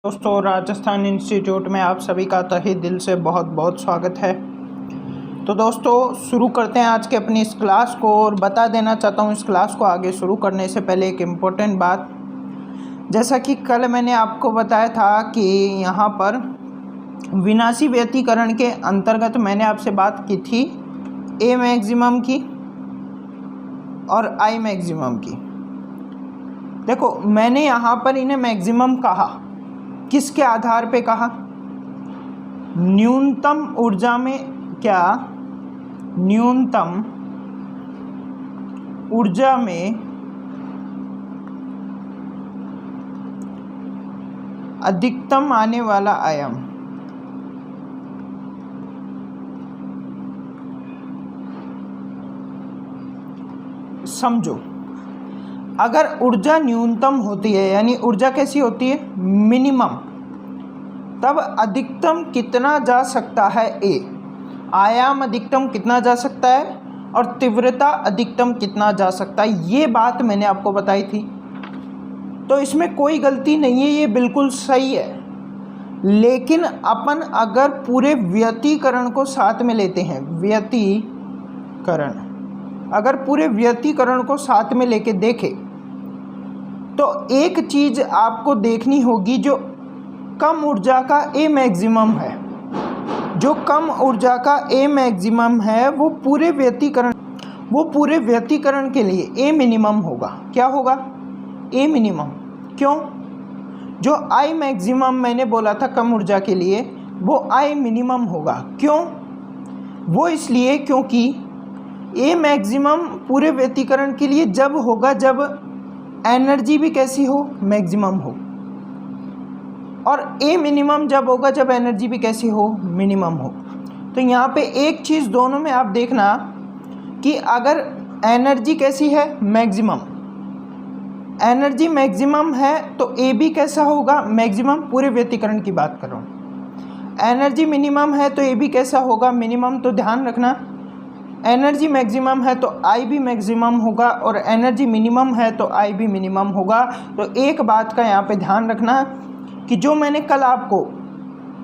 दोस्तों, राजस्थान इंस्टीट्यूट में आप सभी का तहे दिल से बहुत बहुत स्वागत है। तो दोस्तों, शुरू करते हैं आज के अपनी इस क्लास को। और बता देना चाहता हूँ इस क्लास को आगे शुरू करने से पहले एक इम्पोर्टेंट बात। जैसा कि कल मैंने आपको बताया था कि यहाँ पर विनाशी व्यतिकरण के अंतर्गत मैंने आपसे बात की थी ए मैक्सिमम की और आई मैक्सिमम की। देखो, मैंने यहाँ पर इन्हें मैक्सिमम कहा, किसके आधार पे कहा? न्यूनतम ऊर्जा में क्या? न्यूनतम ऊर्जा में अधिकतम आने वाला आयाम। समझो, अगर ऊर्जा न्यूनतम होती है यानी ऊर्जा कैसी होती है? मिनिमम, तब अधिकतम कितना जा सकता है? ए आयाम अधिकतम कितना जा सकता है और तीव्रता अधिकतम कितना जा सकता है, ये बात मैंने आपको बताई थी। तो इसमें कोई गलती नहीं है, ये बिल्कुल सही है। लेकिन अपन अगर पूरे व्यतिकरण को साथ में लेते हैं, व्यतिकरण, अगर पूरे व्यतिकरण को साथ में लेके देखें तो एक चीज़ आपको देखनी होगी, जो कम ऊर्जा का ए मैक्सिमम है, जो कम ऊर्जा का ए मैक्सिमम है वो पूरे व्यतिकरण के लिए ए मिनिमम होगा। क्या होगा? ए मिनिमम। क्यों? जो आई मैक्सिमम मैंने बोला था कम ऊर्जा के लिए, वो आई मिनिमम होगा। क्यों? वो इसलिए क्योंकि ए मैक्सिमम पूरे व्यतिकरण के लिए जब होगा जब एनर्जी भी कैसी हो? मैक्सिमम हो। और ए मिनिमम जब होगा जब एनर्जी भी कैसी हो? मिनिमम हो। तो यहाँ पे एक चीज़ दोनों में आप देखना कि अगर एनर्जी कैसी है? मैक्सिमम। एनर्जी मैक्सिमम है तो ए भी कैसा होगा? मैक्सिमम। पूरे व्यतिकरण की बात कर रहा हूँ। एनर्जी मिनिमम है तो ए भी कैसा होगा? मिनिमम। तो ध्यान रखना, एनर्जी मैक्सिमम है तो आई भी मैक्सिमम होगा और एनर्जी मिनिमम है तो आई भी मिनिमम होगा। तो एक बात का यहाँ पे ध्यान रखना कि जो मैंने कल आपको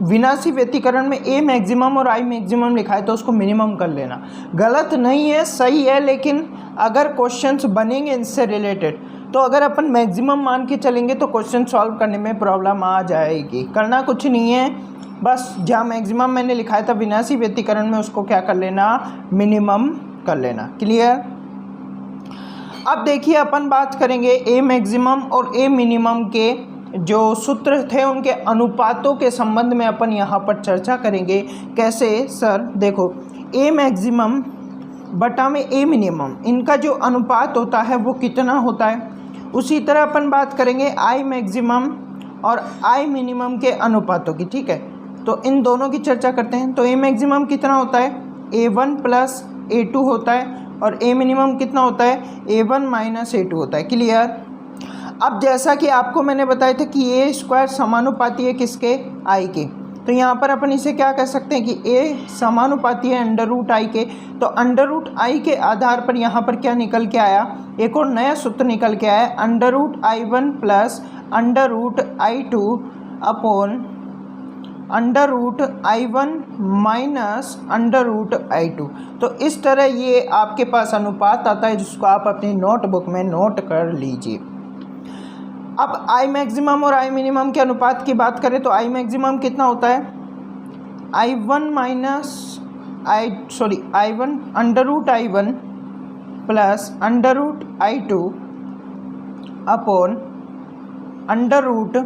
विनाशी व्यतिकरण में ए मैक्सिमम और आई मैक्सिमम लिखा है तो उसको मिनिमम कर लेना। गलत नहीं है, सही है, लेकिन अगर क्वेश्चंस बनेंगे इनसे रिलेटेड तो अगर अपन मैक्सिमम मान के चलेंगे तो क्वेश्चन सॉल्व करने में प्रॉब्लम आ जाएगी। करना कुछ नहीं है, बस जहाँ मैक्सिमम मैंने लिखाया था विनाशी व्यतिकरण में उसको क्या कर लेना? मिनिमम कर लेना। क्लियर? अब देखिए, अपन बात करेंगे ए मैक्सिमम और ए मिनिमम के जो सूत्र थे उनके अनुपातों के संबंध में अपन यहाँ पर चर्चा करेंगे। कैसे सर? देखो, ए मैक्सिमम बटा में ए मिनिमम, इनका जो अनुपात होता है वो कितना होता है। उसी तरह अपन बात करेंगे आई मैक्सिमम और आई मिनिमम के अनुपातों की। ठीक है, तो इन दोनों की चर्चा करते हैं। तो ए मैक्सिमम कितना होता है? A1 प्लस A2 होता है और ए मिनिमम कितना होता है? A1 माइनस A2 होता है। क्लियर? अब जैसा कि आपको मैंने बताया था कि ए स्क्वायर समानुपाती है किसके? आई के। तो यहाँ पर अपन इसे क्या कह सकते हैं कि ए समानुपाती है अंडर रूट आई के। तो अंडर रूट आई के आधार पर यहाँ पर क्या निकल के आया? एक और नया सूत्र निकल के आया, under root I1 plus under root I2 upon under root I1 minus under root I2। तो इस तरह ये आपके पास अनुपात आता है, जिसको आप अपनी नोटबुक में नोट कर लीजिए। अब आई मैक्सिमम और आई मिनिमम के अनुपात की बात करें तो आई मैक्सिमम कितना होता है? I1 under root I1 plus under root I2 upon under root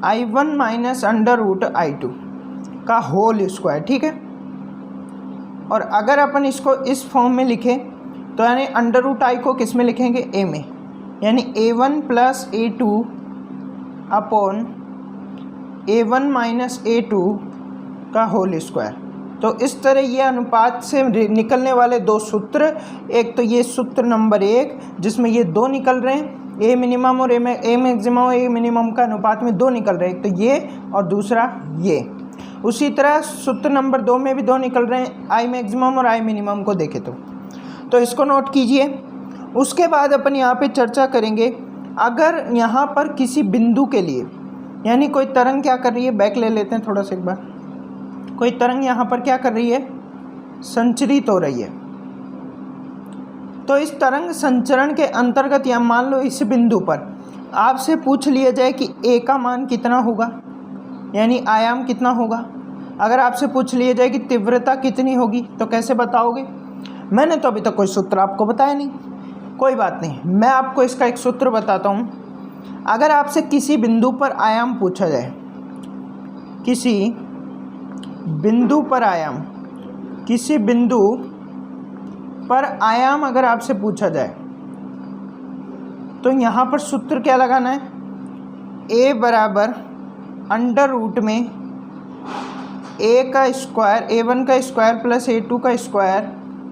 I1 minus under root I2 का होल स्क्वायर। ठीक है, और अगर अपन इसको इस फॉर्म में लिखें तो यानी अंडर रूट आई को किस में लिखेंगे? ए में, यानी A1 plus A2 upon A1 minus A2 का होल स्क्वायर। तो इस तरह ये अनुपात से निकलने वाले दो सूत्र, एक तो ये सूत्र नंबर 1 जिसमें ये दो निकल रहे हैं, ए मिनिमम और ए मैक्सिमम और ए मिनिमम का अनुपात में दो निकल रहे हैं, एक तो ये और दूसरा ये। उसी तरह सूत्र नंबर 2 में भी दो निकल रहे हैं, आई मैक्सिमम और आई मिनिमम को देखें तो इसको नोट कीजिए। उसके बाद अपन यहाँ पे चर्चा करेंगे, अगर यहाँ पर किसी बिंदु के लिए यानी कोई तरंग क्या कर रही है, बैक ले लेते हैं थोड़ा सा एक बार, कोई तरंग यहाँ पर क्या कर रही है, संचरित हो रही है। तो इस तरंग संचरण के अंतर्गत या मान लो इस बिंदु पर आपसे पूछ लिया जाए कि ए का मान कितना होगा, यानी आयाम कितना होगा। अगर आपसे पूछ लिया जाए कि तीव्रता कितनी होगी तो कैसे बताओगे। मैंने तो अभी तक कोई सूत्र आपको बताया नहीं, कोई बात नहीं, मैं आपको इसका एक सूत्र बताता हूँ। अगर आपसे किसी बिंदु पर आयाम पूछा जाए, किसी बिंदु पर आयाम, किसी बिंदु पर आयाम अगर आपसे पूछा जाए तो यहाँ पर सूत्र क्या लगाना है, a बराबर अंडर रूट में a का स्क्वायर, a1 का स्क्वायर प्लस a2 का square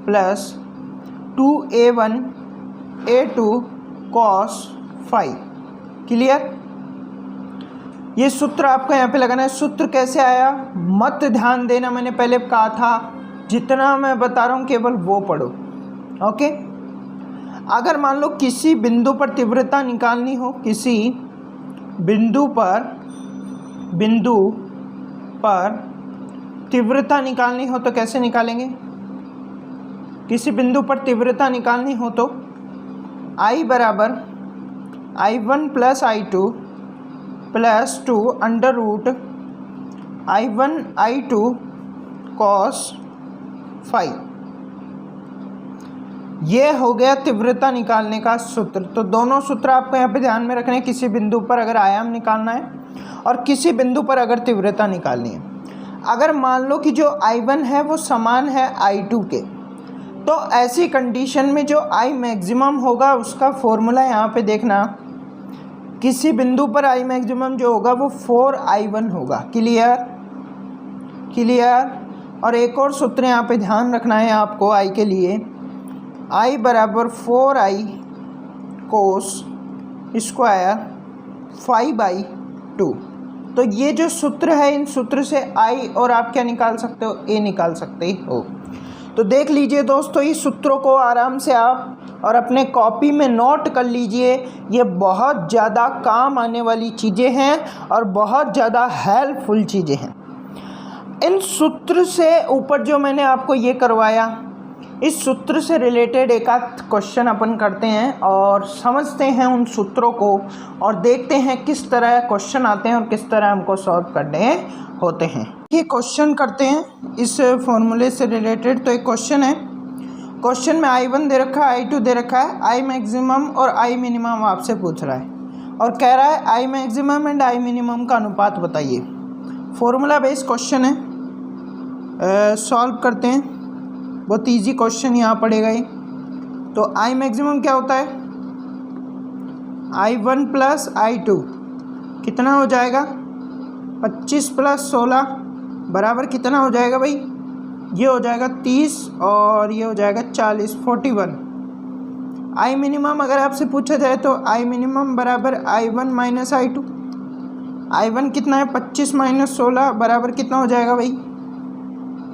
plus 2a1 a2 cos phi. Clear. ये सूत्र आपको यहाँ पे लगाना है। सूत्र कैसे आया मत ध्यान देना, मैंने पहले कहा था जितना मैं बता रहा हूँ केवल वो पढ़ो। ओके। अगर मान लो किसी बिंदु पर तीव्रता निकालनी हो, किसी बिंदु पर तीव्रता निकालनी हो तो कैसे निकालेंगे। किसी बिंदु पर तीव्रता निकालनी हो तो I बराबर I1 plus I2 plus 2 under root I1 I2 cos phi. ये हो गया तीव्रता निकालने का सूत्र। तो दोनों सूत्र आपको यहाँ पे ध्यान में रखने हैं, किसी बिंदु पर अगर आयाम निकालना है और किसी बिंदु पर अगर तीव्रता निकालनी है। अगर मान लो कि जो I1 है वो समान है I2 के, तो ऐसी कंडीशन में जो I मैक्सिमम होगा उसका फॉर्मूला यहाँ पे देखना, किसी बिंदु पर I मैक्सिमम जो होगा वो 4I1 होगा। क्लियर। और एक और सूत्र यहाँ पे ध्यान रखना है आपको I के लिए, I बराबर 4I कोस स्क्वायर 5/2। तो ये जो सूत्र है, इन सूत्र से I और आप क्या निकाल सकते हो, A निकाल सकते हो। तो देख लीजिए दोस्तों, इस सूत्रों को आराम से आप और अपने कॉपी में नोट कर लीजिए। ये बहुत ज़्यादा काम आने वाली चीज़ें हैं और बहुत ज़्यादा हेल्पफुल चीज़ें हैं। इन सूत्र से ऊपर जो मैंने आपको ये करवाया, इस सूत्र से रिलेटेड एक आध क्वेश्चन अपन करते हैं और समझते हैं उन सूत्रों को और देखते हैं किस तरह क्वेश्चन आते हैं और किस तरह हमको सॉल्व करने होते हैं। ये क्वेश्चन करते हैं इस फॉर्मूले से रिलेटेड। तो एक क्वेश्चन है, क्वेश्चन में I1 दे रखा है, I2 दे रखा है, I मैक्सिमम और I मिनिमम आपसे पूछ रहा है और कह रहा है I maximum and I minimum का अनुपात बताइए। फॉर्मूला बेस्ड क्वेश्चन है, सॉल्व करते हैं। बहुत इजी क्वेश्चन यहाँ पड़ेगा ये। तो I मैक्सिमम क्या होता है, I1 प्लस I2 कितना हो जाएगा, 25 प्लस 16 बराबर कितना हो जाएगा भाई, ये हो जाएगा 30 और ये हो जाएगा 40, 41। I मिनिमम अगर आपसे पूछा जाए तो I मिनिमम बराबर I1 माइनस I2। I1 कितना है, 25 माइनस 16 बराबर कितना हो जाएगा भाई,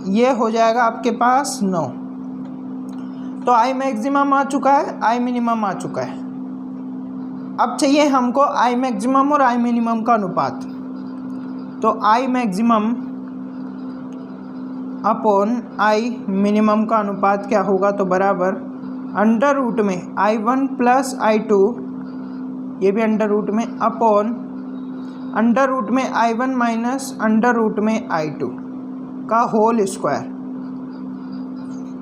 ये हो जाएगा आपके पास 9। तो I मैक्सिमम आ चुका है, I मिनिमम आ चुका है। अब चाहिए हमको I मैक्सिमम और I मिनिमम का अनुपात। तो I maximum upon I minimum का अनुपात क्या होगा, तो बराबर अंडर रूट में I1 प्लस I2, ये भी अंडर रूट में, अपॉन अंडर रूट में I1 माइनस अंडर रूट में I2 का होल स्क्वायर।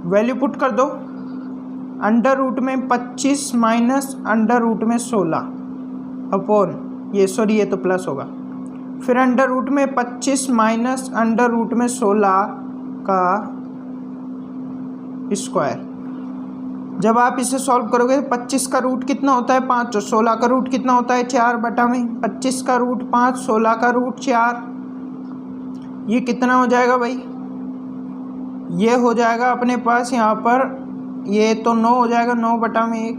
वैल्यू पुट कर दो, अंडर रूट में 25 माइनस अंडर रूट में 16 अपॉन ये, सॉरी ये तो प्लस होगा, फिर अंडर रूट में 25 माइनस अंडर रूट में 16 का स्क्वायर। जब आप इसे सॉल्व करोगे 25 का रूट कितना होता है 5 और 16 का रूट कितना होता है 4 बटा में 25 का रूट 5, 16 का रूट 4, ये कितना हो जाएगा भाई, ये हो जाएगा अपने पास यहाँ पर, ये तो 9 हो जाएगा, 9 बटा में 1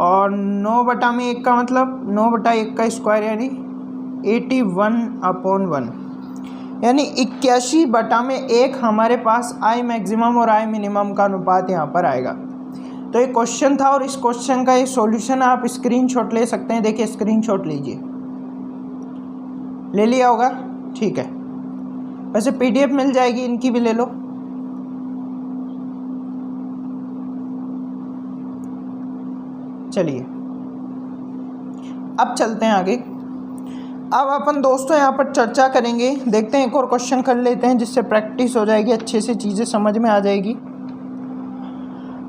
और 9 बटा में 1 का मतलब 9 बटा 1 का स्क्वायर यानी 81/1, यानी 81 बटा में 1 हमारे पास I मैक्सिमम और I मिनिमम का अनुपात यहाँ पर आएगा। तो ये क्वेश्चन था और इस क्वेश्चन का ये सॉल्यूशन आप स्क्रीनशॉट ले सकते हैं। देखिए स्क्रीनशॉट लीजिए, ले लिया होगा, ठीक है। वैसे PDF मिल जाएगी, इनकी भी ले लो। चलिए अब चलते हैं आगे। अब अपन दोस्तों यहाँ पर चर्चा करेंगे, देखते हैं एक और क्वेश्चन कर लेते हैं जिससे प्रैक्टिस हो जाएगी, अच्छे से चीज़ें समझ में आ जाएगी।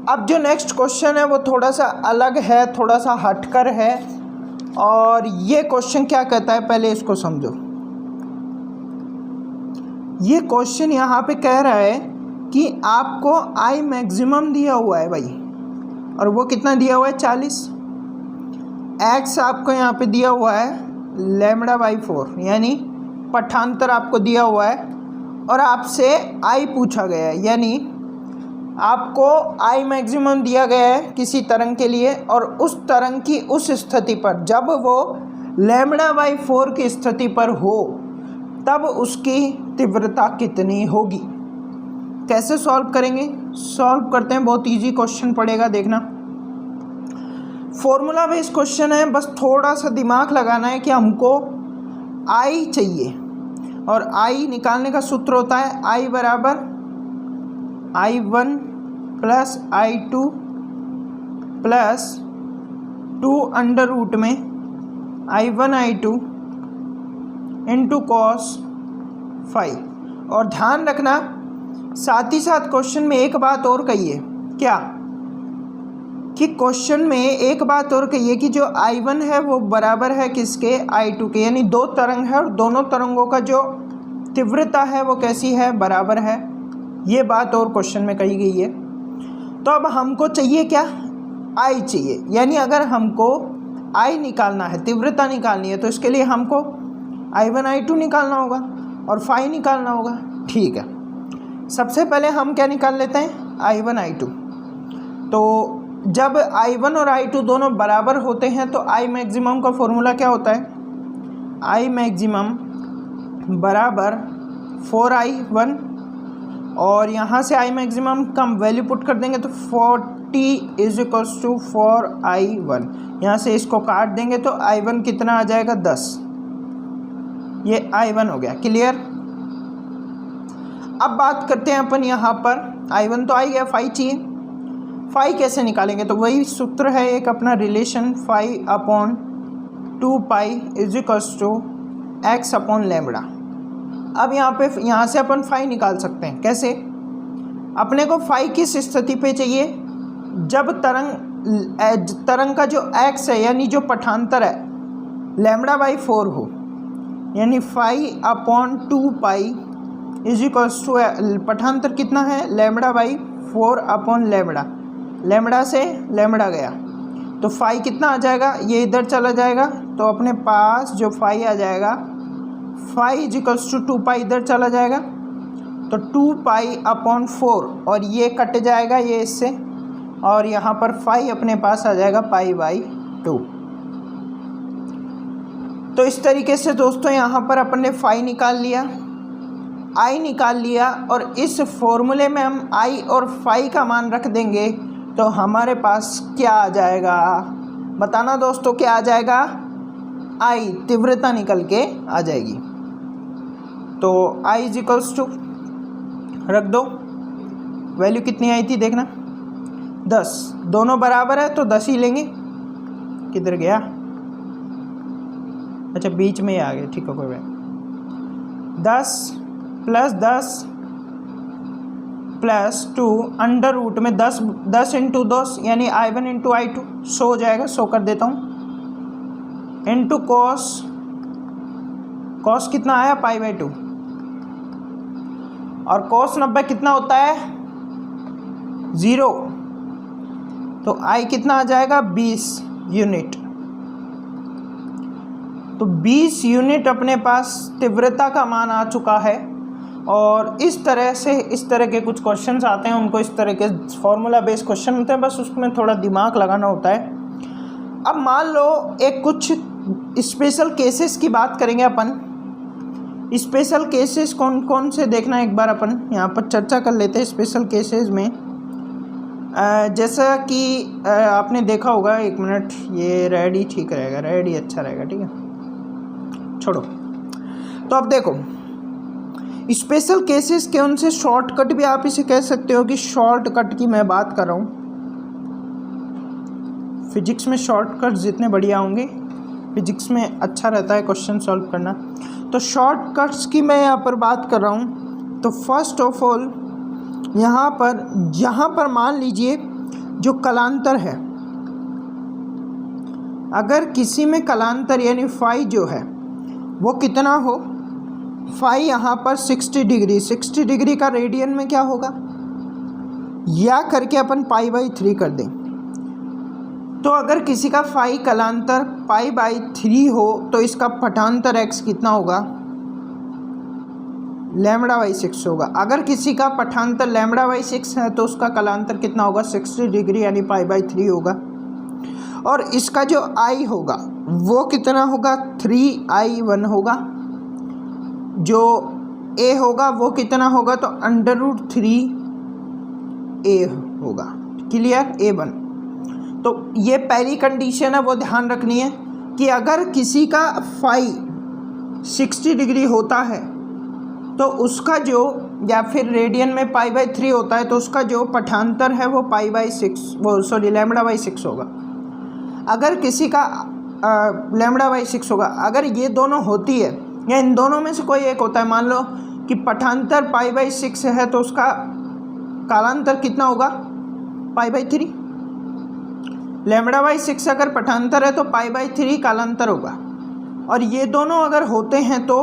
अब जो नेक्स्ट क्वेश्चन है वो थोड़ा सा अलग है, थोड़ा सा हटकर है, और ये क्वेश्चन क्या कहता है पहले इसको समझो। ये क्वेश्चन यहाँ पे कह रहा है कि आपको आई मैक्सिमम दिया हुआ है भाई, और वो कितना दिया हुआ है 40। एक्स आपको यहाँ पे दिया हुआ है λ/4, यानी पठांतर आपको दिया हुआ है, और आपसे आई पूछा गया है, यानी आपको आई मैक्सिमम दिया गया है किसी तरंग के लिए, और उस तरंग की उस स्थिति पर जब वो λ/4 की स्थिति पर हो तब उसकी तीव्रता कितनी होगी। कैसे सॉल्व करेंगे, सॉल्व करते हैं, बहुत इजी क्वेश्चन पड़ेगा, देखना। फॉर्मूला बेस्ड क्वेश्चन है, बस थोड़ा सा दिमाग लगाना है कि हमको आई चाहिए, और आई निकालने का सूत्र होता है आई बराबर I1 plus I2 plus 2 under root में I1 I2 into cos phi. और ध्यान रखना, साथ ही साथ क्वेश्चन में एक बात और कही है, क्या कि क्वेश्चन में एक बात और कही है कि जो I1 है वो बराबर है किसके, I2 के, यानी दो तरंग है और दोनों तरंगों का जो तीव्रता है वो कैसी है, बराबर है। ये बात और क्वेश्चन में कही गई है। तो अब हमको चाहिए क्या, I चाहिए, यानी अगर हमको I निकालना है, तीव्रता निकालनी है, तो इसके लिए हमको I1 I2 निकालना होगा और फाई निकालना होगा, ठीक है। सबसे पहले हम क्या निकाल लेते हैं, I1 I2। तो जब I1 और I2 दोनों बराबर होते हैं तो I मैक्सिमम का फॉर्मूला क्या होता है, I मैक्सिमम बराबर 4I1, और यहाँ से I मैक्सिमम का वैल्यू पुट कर देंगे तो 40 = 4I1। यहाँ से इसको काट देंगे तो I1 कितना आ जाएगा, 10। ये I1 हो गया, क्लियर। अब बात करते हैं अपन यहाँ पर, I1 तो आ गया, फाई चाहिए। फाई कैसे निकालेंगे, तो वही सूत्र है एक अपना रिलेशन, φ/2π = x/λ। अब यहाँ से अपन फाई निकाल सकते हैं, कैसे। अपने को फाई किस स्थिति पे चाहिए, जब तरंग का जो x है यानी जो पठांतर है λ/4 हो, यानी φ/2π = पठांतर कितना है, λ/4/λ। लैम्बडा से लैम्बडा गया तो फाई कितना आ जाएगा, ये इधर चला जाएगा, तो अपने पास जो फाई आ जाएगा, फाई = 2π इधर चला जाएगा, तो 2π/4, और ये कट जाएगा ये इससे, और यहाँ पर फाई अपने पास आ जाएगा π/2। तो इस तरीके से दोस्तों यहाँ पर अपन ने फाई निकाल लिया, आई निकाल लिया, और इस फॉर्मूले में हम आई और फाई का मान रख देंगे तो हमारे पास क्या आ जाएगा, बताना दोस्तों, क्या आ जाएगा, आई तीव्रता निकल के आ जाएगी। तो I = रख दो, वैल्यू कितनी आई थी देखना, 10। दोनों बराबर है तो 10 ही लेंगे, किधर गया, अच्छा बीच में ही आ गया, ठीक है, कोई बात। 10 + 10 + 2 अंडर रूट में 10 × 10 यानी I1 × I2 100 हो जाएगा, 100 कर देता हूँ, इंटू कॉस कितना आया, π/2, और cos 90 कितना होता है, 0, तो I कितना आ जाएगा, 20 यूनिट। तो 20 यूनिट अपने पास तीव्रता का मान आ चुका है। और इस तरह से इस तरह के कुछ क्वेश्चंस आते हैं, उनको इस तरह के फॉर्मूला बेस्ड क्वेश्चन होते हैं, बस उसमें थोड़ा दिमाग लगाना होता है। अब मान लो एक कुछ स्पेशल केसेस की बात करेंगे अपन। स्पेशल केसेस कौन कौन से देखना एक बार अपन यहाँ पर चर्चा कर लेते हैं। स्पेशल केसेस में जैसा कि आपने देखा होगा, एक मिनट, ये रेड ही ठीक रहेगा, रेड ही अच्छा रहेगा, ठीक है, छोड़ो। तो अब देखो, स्पेशल केसेस के उनसे शॉर्टकट भी आप इसे कह सकते हो कि शॉर्टकट की मैं बात कर रहा हूँ। फिजिक्स में शॉर्टकट जितने बढ़िया होंगे, फिजिक्स में अच्छा रहता है क्वेश्चन सॉल्व करना। तो शॉर्टकट्स की मैं यहाँ पर बात कर रहा हूँ। तो फर्स्ट ऑफ ऑल यहाँ पर मान लीजिए जो कलांतर है, अगर किसी में कलांतर यानी फाई जो है वो कितना हो, फाई यहाँ पर 60 डिग्री, 60 डिग्री का रेडियन में क्या होगा, या करके अपन π/3 कर दें। तो अगर किसी का फाई कलांतर π/3 हो तो इसका पटांतर x कितना होगा, λ/6 होगा। अगर किसी का पठांतर λ/6 है तो उसका कलांतर कितना होगा, 60 डिग्री यानी π/3 होगा। और इसका जो i होगा वो कितना होगा, 3i1 होगा। जो a होगा वो कितना होगा, तो √3a होगा। Clear, a1। तो ये पहली कंडीशन है, वो ध्यान रखनी है कि अगर किसी का फाई 60 डिग्री होता है तो उसका जो, या फिर रेडियन में π/3 होता है तो उसका जो पठांतर है वो λ/6 होगा। अगर किसी का λ/6 होगा, अगर ये दोनों होती है या इन दोनों में से कोई एक होता है, मान लो कि पठांतर π/6 है तो उसका कालांतर कितना होगा, π/3। λ/6 अगर पठांतर है तो π/3 कालांतर होगा। और ये दोनों अगर होते हैं तो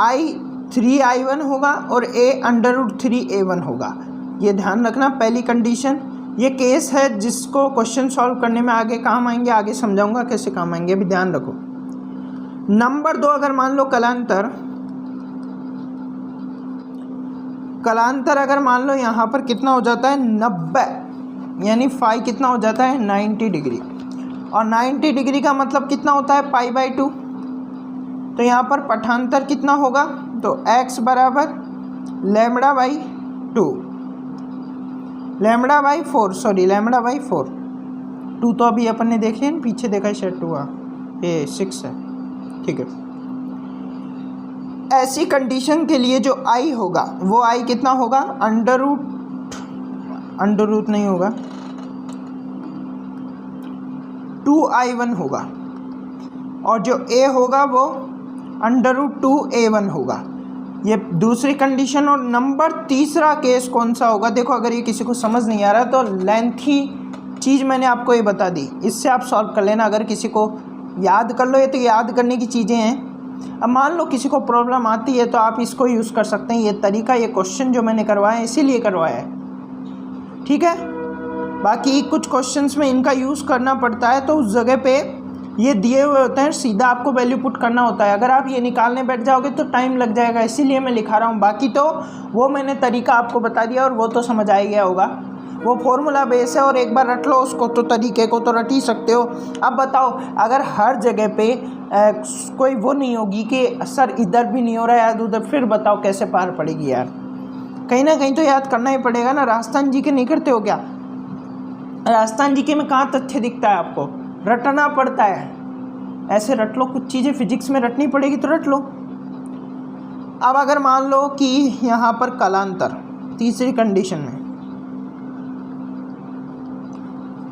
i 3i1 होगा और a √3a1 होगा। ये ध्यान रखना, पहली कंडीशन। ये केस है जिसको क्वेश्चन सॉल्व करने में आगे काम आएंगे, आगे समझाऊंगा कैसे काम आएंगे, अभी ध्यान रखो। नंबर 2, अगर मान लो कलांतर अगर मान लो यहाँ पर कितना हो जाता है, 90, यानी फाई कितना हो जाता है, 90 डिग्री। और 90 डिग्री का मतलब कितना होता है, π/2। तो यहाँ पर पठांतर कितना होगा, तो x बराबर λ/2, λ/4, 2 तो अभी अपन ने देख लिया, पीछे देखा है शायद 2 ये 6 है, ठीक है। ऐसी कंडीशन के लिए जो i होगा वो i कितना होगा, अंडर रूट नहीं होगा, 2i1 होगा। और जो a होगा वो √2a1 होगा। ये दूसरी कंडीशन। और नंबर 3 केस कौन सा होगा, देखो अगर ये किसी को समझ नहीं आ रहा तो लेंथी चीज़ मैंने आपको ये बता दी, इससे आप सॉल्व कर लेना। अगर किसी को याद कर लो, ये तो याद करने की चीज़ें हैं। अब मान लो किसी को प्रॉब्लम आती है तो आप इसको यूज़ कर सकते हैं। ये तरीका, ये क्वेश्चन जो मैंने करवाया है इसीलिए करवाया है, ठीक है। बाकी कुछ क्वेश्चंस में इनका यूज़ करना पड़ता है तो उस जगह पे ये दिए हुए होते हैं, सीधा आपको वैल्यू पुट करना होता है। अगर आप ये निकालने बैठ जाओगे तो टाइम लग जाएगा, इसीलिए मैं लिखा रहा हूँ। बाकी तो वो मैंने तरीका आपको बता दिया और वो तो समझ आ गया होगा। वो फॉर्मूला बेस है और एक बार रट लो उसको, तो तरीके को तो रट ही सकते हो। अब बताओ, अगर हर जगह पे कोई वो नहीं होगी कि सर इधर भी नहीं हो रहा है याद उधर, फिर बताओ कैसे पार पड़ेगी यार। कहीं ना कहीं तो याद करना ही पड़ेगा ना। राजस्थान जी के नहीं करते हो क्या, राजस्थान जी के में कहाँ तथ्य दिखता है आपको, रटना पड़ता है। ऐसे रट लो, कुछ चीज़ें फिजिक्स में रटनी पड़ेगी तो रट लो। अब अगर मान लो कि यहाँ पर कलांतर, तीसरी कंडीशन में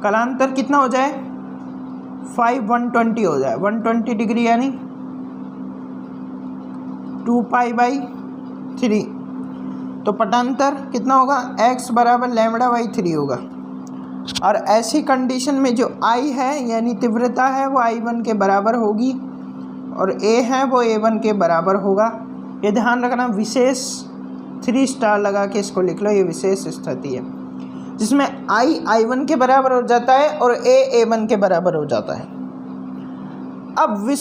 कलांतर कितना हो जाए, 120 हो जाए, 120 डिग्री यानी 2π/3। तो पटांतर कितना होगा, x बराबर λ/3 होगा। और ऐसी कंडीशन में जो I है यानी तीव्रता है वो I1 के बराबर होगी और A है वो A1 के बराबर होगा। ये ध्यान रखना, विशेष 3 स्टार लगा के इसको लिख लो। ये विशेष स्थिति है जिसमें I1 के बराबर हो जाता है और A A1 के बराबर हो जाता है। अब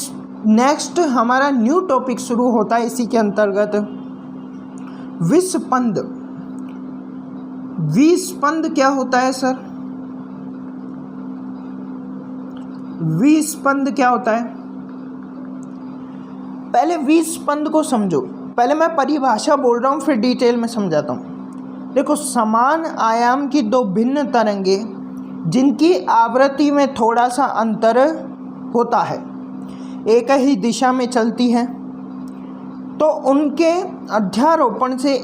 नेक्स्ट हमारा न्यू टॉपिक शुरू होता है इसी के अंतर्गत, विस्पंद। विस्पंद क्या होता है सर, विस्पंद क्या होता है? पहले विस्पंद को समझो। पहले मैं परिभाषा बोल रहा हूँ फिर डिटेल में समझाता हूँ। देखो, समान आयाम की दो भिन्न तरंगें जिनकी आवृत्ति में थोड़ा सा अंतर होता है, एक ही दिशा में चलती हैं, तो उनके अध्यारोपण से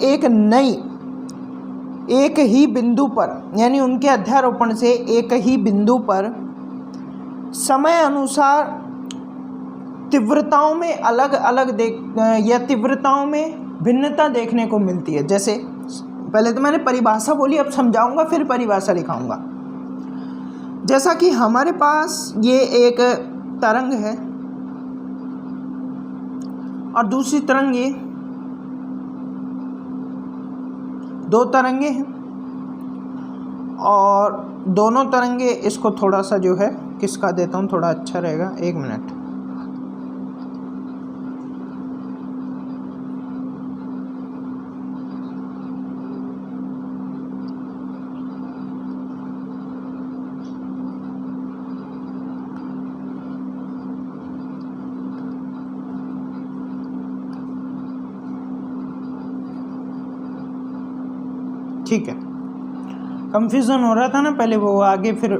एक ही बिंदु पर, यानी उनके अध्यारोपण से एक ही बिंदु पर समय अनुसार तीव्रताओं में अलग अलग या तीव्रताओं में भिन्नता देखने को मिलती है। जैसे पहले तो मैंने परिभाषा बोली, अब समझाऊंगा फिर परिभाषा लिखाऊंगा। जैसा कि हमारे पास ये एक तरंग है और दूसरी तरंग, ये दो तरंगे हैं और दोनों तरंगे, इसको थोड़ा सा जो है किसका देता हूँ थोड़ा अच्छा रहेगा, 1 मिनट। ठीक है, कंफ्यूजन हो रहा था ना पहले, वो आगे फिर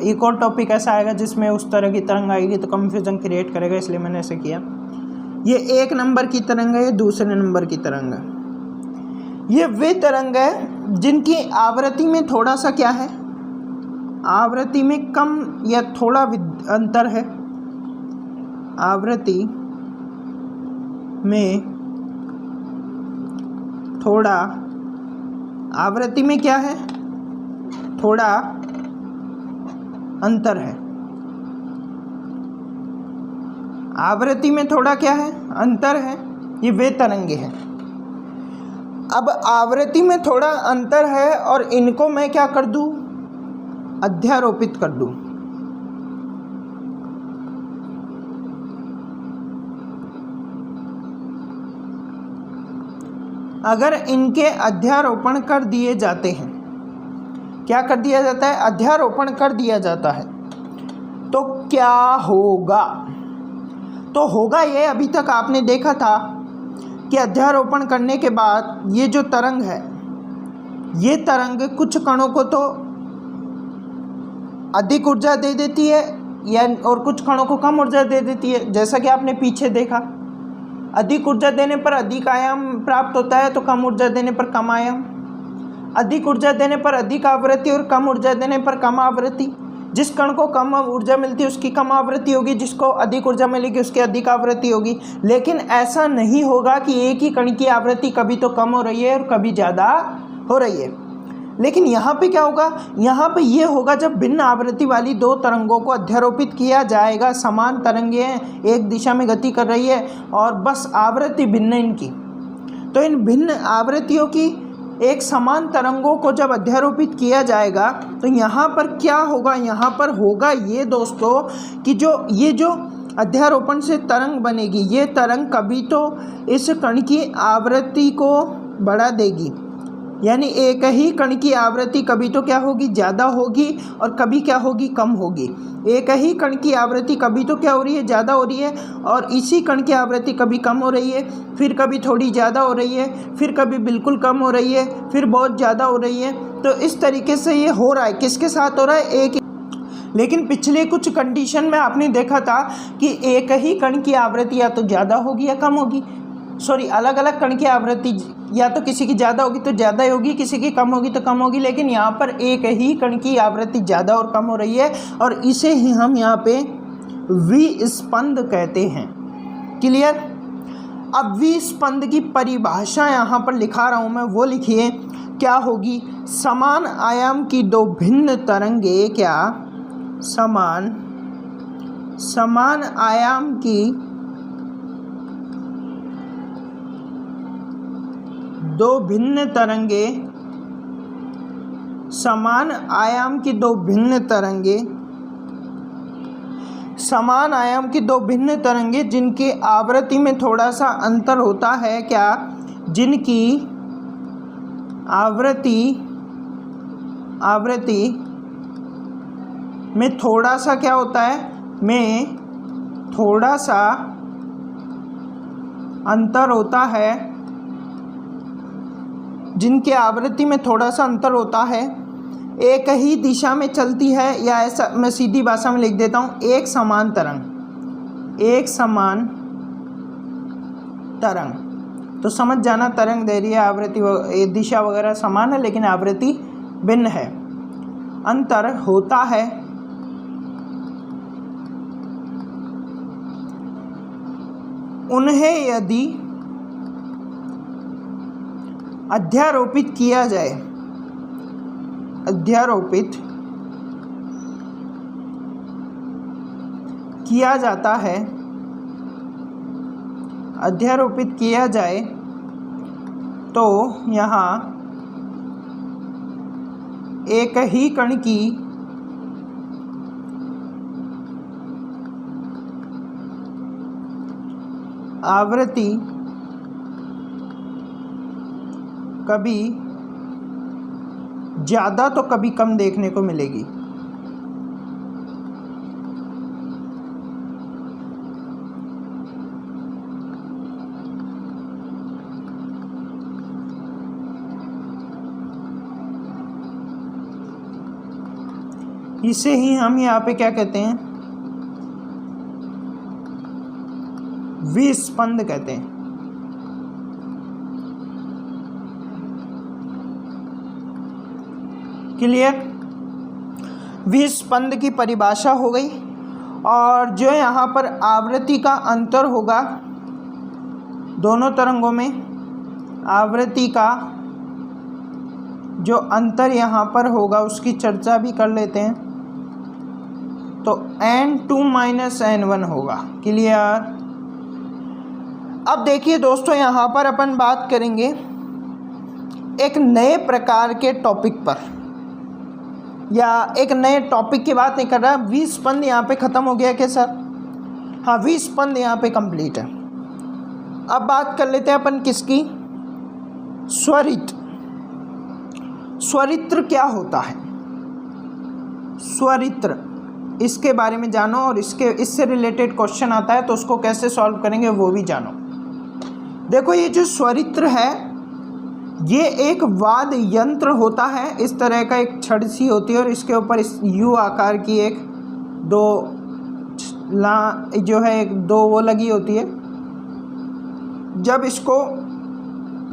एक और टॉपिक ऐसा आएगा जिसमें उस तरह की तरंग आएगी तो कंफ्यूजन क्रिएट करेगा, इसलिए मैंने ऐसे किया। ये 1 नंबर की तरंग है, ये दूसरे नंबर की तरंग है। ये वे तरंग है जिनकी आवृत्ति में थोड़ा सा क्या है, आवृत्ति में कम या थोड़ा अंतर है। आवृत्ति में थोड़ा, आवृत्ति में क्या है, थोड़ा अंतर है। आवृत्ति में थोड़ा क्या है, अंतर है। ये वे तरंगे हैं। अब आवृत्ति में थोड़ा अंतर है और इनको मैं क्या कर दूं, अध्यारोपित कर दूं। अगर इनके अध्यारोपण कर दिए जाते हैं, क्या कर दिया जाता है, अध्यारोपण कर दिया जाता है, तो क्या होगा, तो होगा ये, अभी तक आपने देखा था कि अध्यारोपण करने के बाद ये जो तरंग है, ये तरंग कुछ कणों को तो अधिक ऊर्जा दे देती है या और कुछ कणों को कम ऊर्जा दे देती है। जैसा कि आपने पीछे देखा, अधिक ऊर्जा देने पर अधिक आयाम प्राप्त होता है, तो कम ऊर्जा देने पर कम आयाम, अधिक ऊर्जा देने पर अधिक आवृत्ति और कम ऊर्जा देने पर कम आवृत्ति। जिस कण को कम ऊर्जा मिलती है उसकी कम आवृत्ति होगी, जिसको अधिक ऊर्जा मिलेगी उसकी अधिक आवृत्ति होगी। लेकिन ऐसा नहीं होगा कि एक ही कण की आवृत्ति कभी तो कम हो रही है और कभी ज़्यादा हो रही है। लेकिन यहाँ पे क्या होगा, यहाँ पे ये होगा जब भिन्न आवृत्ति वाली दो तरंगों को अध्यारोपित किया जाएगा। समान तरंगें हैं, एक दिशा में गति कर रही है और बस आवृत्ति भिन्न इनकी, तो इन भिन्न आवृत्तियों की एक समान तरंगों को जब अध्यारोपित किया जाएगा तो यहाँ पर क्या होगा, यहाँ पर होगा ये दोस्तों कि ये जो अध्यारोपण से तरंग बनेगी, ये तरंग कभी तो इस कण की आवृत्ति को बढ़ा देगी, यानी एक ही कण की आवृत्ति कभी तो क्या होगी, ज़्यादा होगी और कभी क्या होगी, कम होगी। एक ही कण की आवृत्ति कभी तो क्या हो रही है, ज़्यादा हो रही है, और इसी कण की आवृत्ति कभी कम हो रही है, फिर कभी थोड़ी ज़्यादा हो रही है, फिर कभी बिल्कुल कम हो रही है, फिर बहुत ज़्यादा हो रही है। तो इस तरीके से ये हो रहा है। किसके साथ हो रहा है, एक। लेकिन पिछले कुछ कंडीशन में आपने देखा था कि एक ही कण की आवृत्ति या तो ज़्यादा होगी या कम होगी, अलग अलग कण की आवृत्ति या तो किसी की ज़्यादा होगी तो ज़्यादा ही होगी, किसी की कम होगी तो कम होगी। लेकिन यहाँ पर एक ही कण की आवृत्ति ज़्यादा और कम हो रही है और इसे ही हम यहाँ पे विस्पंद कहते हैं। क्लियर। अब विस्पंद की परिभाषा यहाँ पर लिखा रहा हूँ मैं, वो लिखिए क्या होगी। समान आयाम की दो भिन्न तरंगे, क्या समान आयाम की दो भिन्न तरंगे, समान आयाम की दो भिन्न तरंगे, समान आयाम की दो भिन्न तरंगे जिनकी आवृत्ति में थोड़ा सा अंतर होता है, क्या, जिनकी आवृत्ति में थोड़ा सा क्या होता है, में थोड़ा सा अंतर होता है, जिनके आवृत्ति में थोड़ा सा अंतर होता है, एक ही दिशा में चलती है, या ऐसा मैं सीधी भाषा में लिख देता हूँ, एक समान तरंग तरंग। तो समझ जाना, तरंग दैर्घ्य आवृत्ति दिशा वगैरह समान है लेकिन आवृत्ति भिन्न है। अंतर होता है उन्हें यदि अध्यारोपित किया जाए, अध्यारोपित किया जाता है, अध्यारोपित किया जाए तो यहाँ एक ही कण की आवृत्ति कभी ज़्यादा तो कभी कम देखने को मिलेगी। इसे ही हम यहाँ पे क्या कहते हैं, विस्पंद कहते हैं। क्लियर? विस्पंद की परिभाषा हो गई। और जो यहाँ पर आवृत्ति का अंतर होगा दोनों तरंगों में, आवृत्ति का जो अंतर यहाँ पर होगा उसकी चर्चा भी कर लेते हैं। तो n2 - n1 होगा। क्लियर? अब देखिए दोस्तों, यहाँ पर अपन बात करेंगे एक नए प्रकार के टॉपिक पर, या एक नए टॉपिक की बात नहीं कर रहा। विस्पंद यहाँ पे ख़त्म हो गया क्या सर? हाँ, विस्पंद यहाँ पे कंप्लीट है। अब बात कर लेते हैं अपन किसकी, स्वरित्र। स्वरित्र क्या होता है? स्वरित्र, इसके बारे में जानो और इससे रिलेटेड क्वेश्चन आता है तो उसको कैसे सॉल्व करेंगे वो भी जानो। देखो, ये जो स्वरित्र है ये एक वाद्य यंत्र होता है। इस तरह का एक छड़ सी होती है और इसके ऊपर इस यू आकार की एक दो वो लगी होती है। जब इसको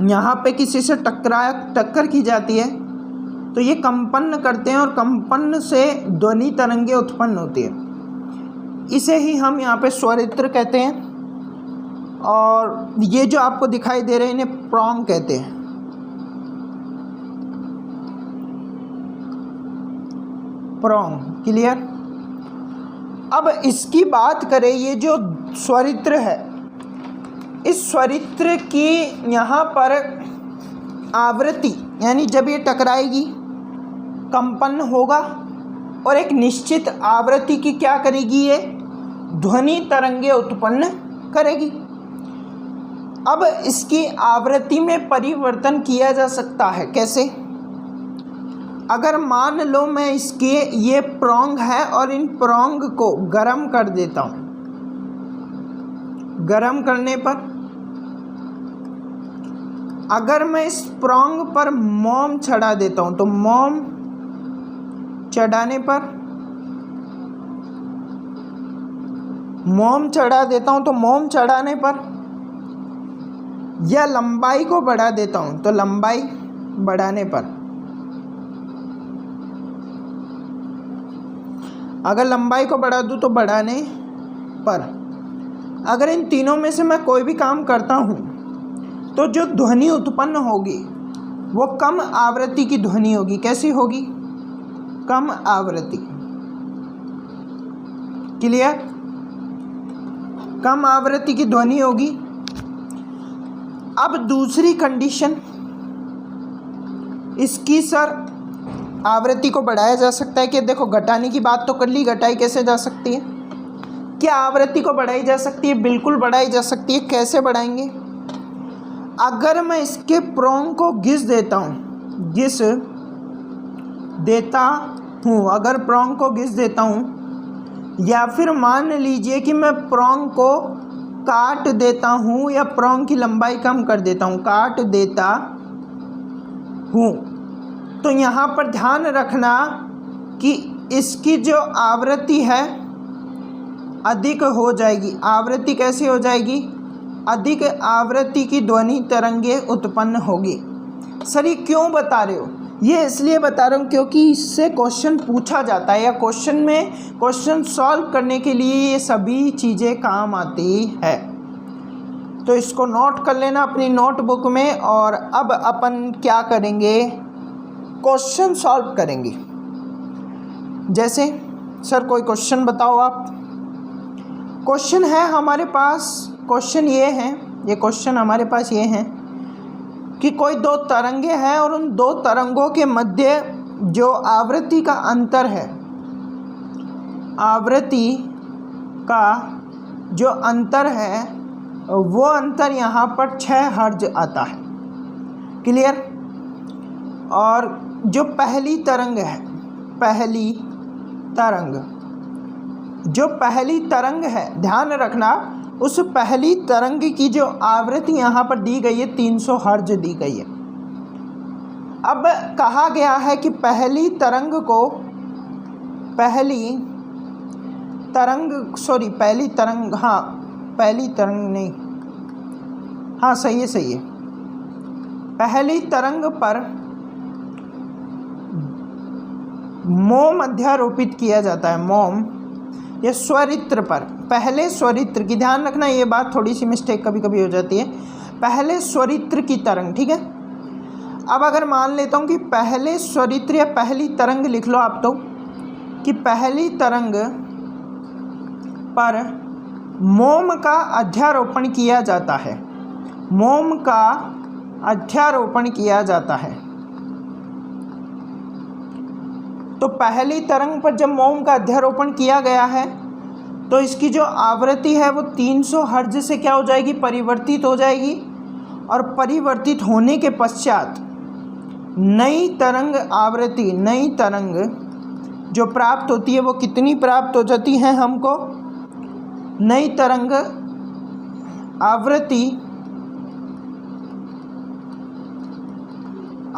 यहाँ पे किसी से टक्कर की जाती है तो ये कंपन करते हैं और कंपन से ध्वनि तरंगें उत्पन्न होती है। इसे ही हम यहाँ पे स्वरित्र कहते हैं। और ये जो आपको दिखाई दे रहे हैं इन्हें प्रॉन्ग कहते हैं। प्रॉन्ग। क्लियर? अब इसकी बात करें, ये जो स्वरित्र है, इस स्वरित्र की यहाँ पर आवृत्ति, यानी जब ये टकराएगी कंपन होगा और एक निश्चित आवृत्ति की क्या करेगी, ये ध्वनि तरंगे उत्पन्न करेगी। अब इसकी आवृत्ति में परिवर्तन किया जा सकता है। कैसे? अगर मान लो मैं इसके ये प्रॉन्ग है और इन प्रॉन्ग को गर्म कर देता हूँ, गर्म करने पर अगर मैं इस प्रॉन्ग पर मोम चढ़ा देता हूँ तो मोम चढ़ाने पर, मोम चढ़ा देता हूँ तो मोम चढ़ाने पर, या लंबाई को बढ़ा देता हूँ तो लंबाई बढ़ाने पर, अगर लंबाई को बढ़ा दूँ तो बढ़ाने पर, अगर इन तीनों में से मैं कोई भी काम करता हूँ तो जो ध्वनि उत्पन्न होगी वो कम आवृत्ति की ध्वनि होगी। कैसी होगी? कम आवृत्ति। क्लियर? कम आवृत्ति की ध्वनि होगी। अब दूसरी कंडीशन इसकी, सर आवृत्ति को बढ़ाया जा सकता है कि, देखो घटाने की बात तो कर ली, घटाई कैसे जा सकती है? क्या आवृत्ति को बढ़ाई जा सकती है? बिल्कुल बढ़ाई जा सकती है। कैसे बढ़ाएंगे? अगर मैं इसके प्रॉन्ग को घिस देता हूँ, घिस देता हूँ, अगर प्रॉन्ग को घिस देता हूँ, या फिर मान लीजिए कि मैं प्रॉन्ग को काट देता हूँ या प्रॉन्ग की लंबाई कम कर देता हूँ, काट देता हूँ, तो यहाँ पर ध्यान रखना कि इसकी जो आवृत्ति है अधिक हो जाएगी। आवृत्ति कैसी हो जाएगी? अधिक आवृत्ति की ध्वनि तरंगे उत्पन्न होगी। सर ये क्यों बता रहे हो? ये इसलिए बता रहा हूँ क्योंकि इससे क्वेश्चन पूछा जाता है, या क्वेश्चन सॉल्व करने के लिए ये सभी चीज़ें काम आती है। तो इसको नोट कर लेना अपनी नोटबुक में। और अब अपन क्या करेंगे, क्वेश्चन सॉल्व करेंगे। जैसे सर कोई क्वेश्चन बताओ आप। क्वेश्चन है हमारे पास, क्वेश्चन ये है, ये क्वेश्चन हमारे पास ये है कि कोई दो तरंगे हैं और उन दो तरंगों के मध्य जो आवृत्ति का अंतर है, आवृत्ति का जो अंतर है वो अंतर यहाँ पर 6 हर्ट्ज आता है। क्लियर? और जो पहली तरंग है, पहली तरंग है, ध्यान रखना उस पहली तरंग की जो आवृत्ति यहाँ पर दी गई है 300 हर्ट्ज दी गई है। अब कहा गया है कि पहली तरंग नहीं, हाँ सही है, पहली तरंग पर मोम अध्यारोपित किया जाता है। मोम ये स्वरित्र पर, पहले स्वरित्र की, ध्यान रखना ये बात, थोड़ी सी मिस्टेक कभी कभी हो जाती है, पहले स्वरित्र की तरंग, ठीक है। अब अगर मान लेता हूँ कि पहले स्वरित्र या पहली तरंग लिख लो आप, तो कि पहली तरंग पर मोम का अध्यारोपण किया जाता है, मोम का अध्यारोपण किया जाता है। तो पहली तरंग पर जब मोम का अध्यारोपण किया गया है तो इसकी जो आवृत्ति है वो 300 हर्ट्ज से क्या हो जाएगी, परिवर्तित हो जाएगी। और परिवर्तित होने के पश्चात नई तरंग आवृत्ति, नई तरंग जो प्राप्त होती है वो कितनी प्राप्त हो जाती है हमको, नई तरंग आवृत्ति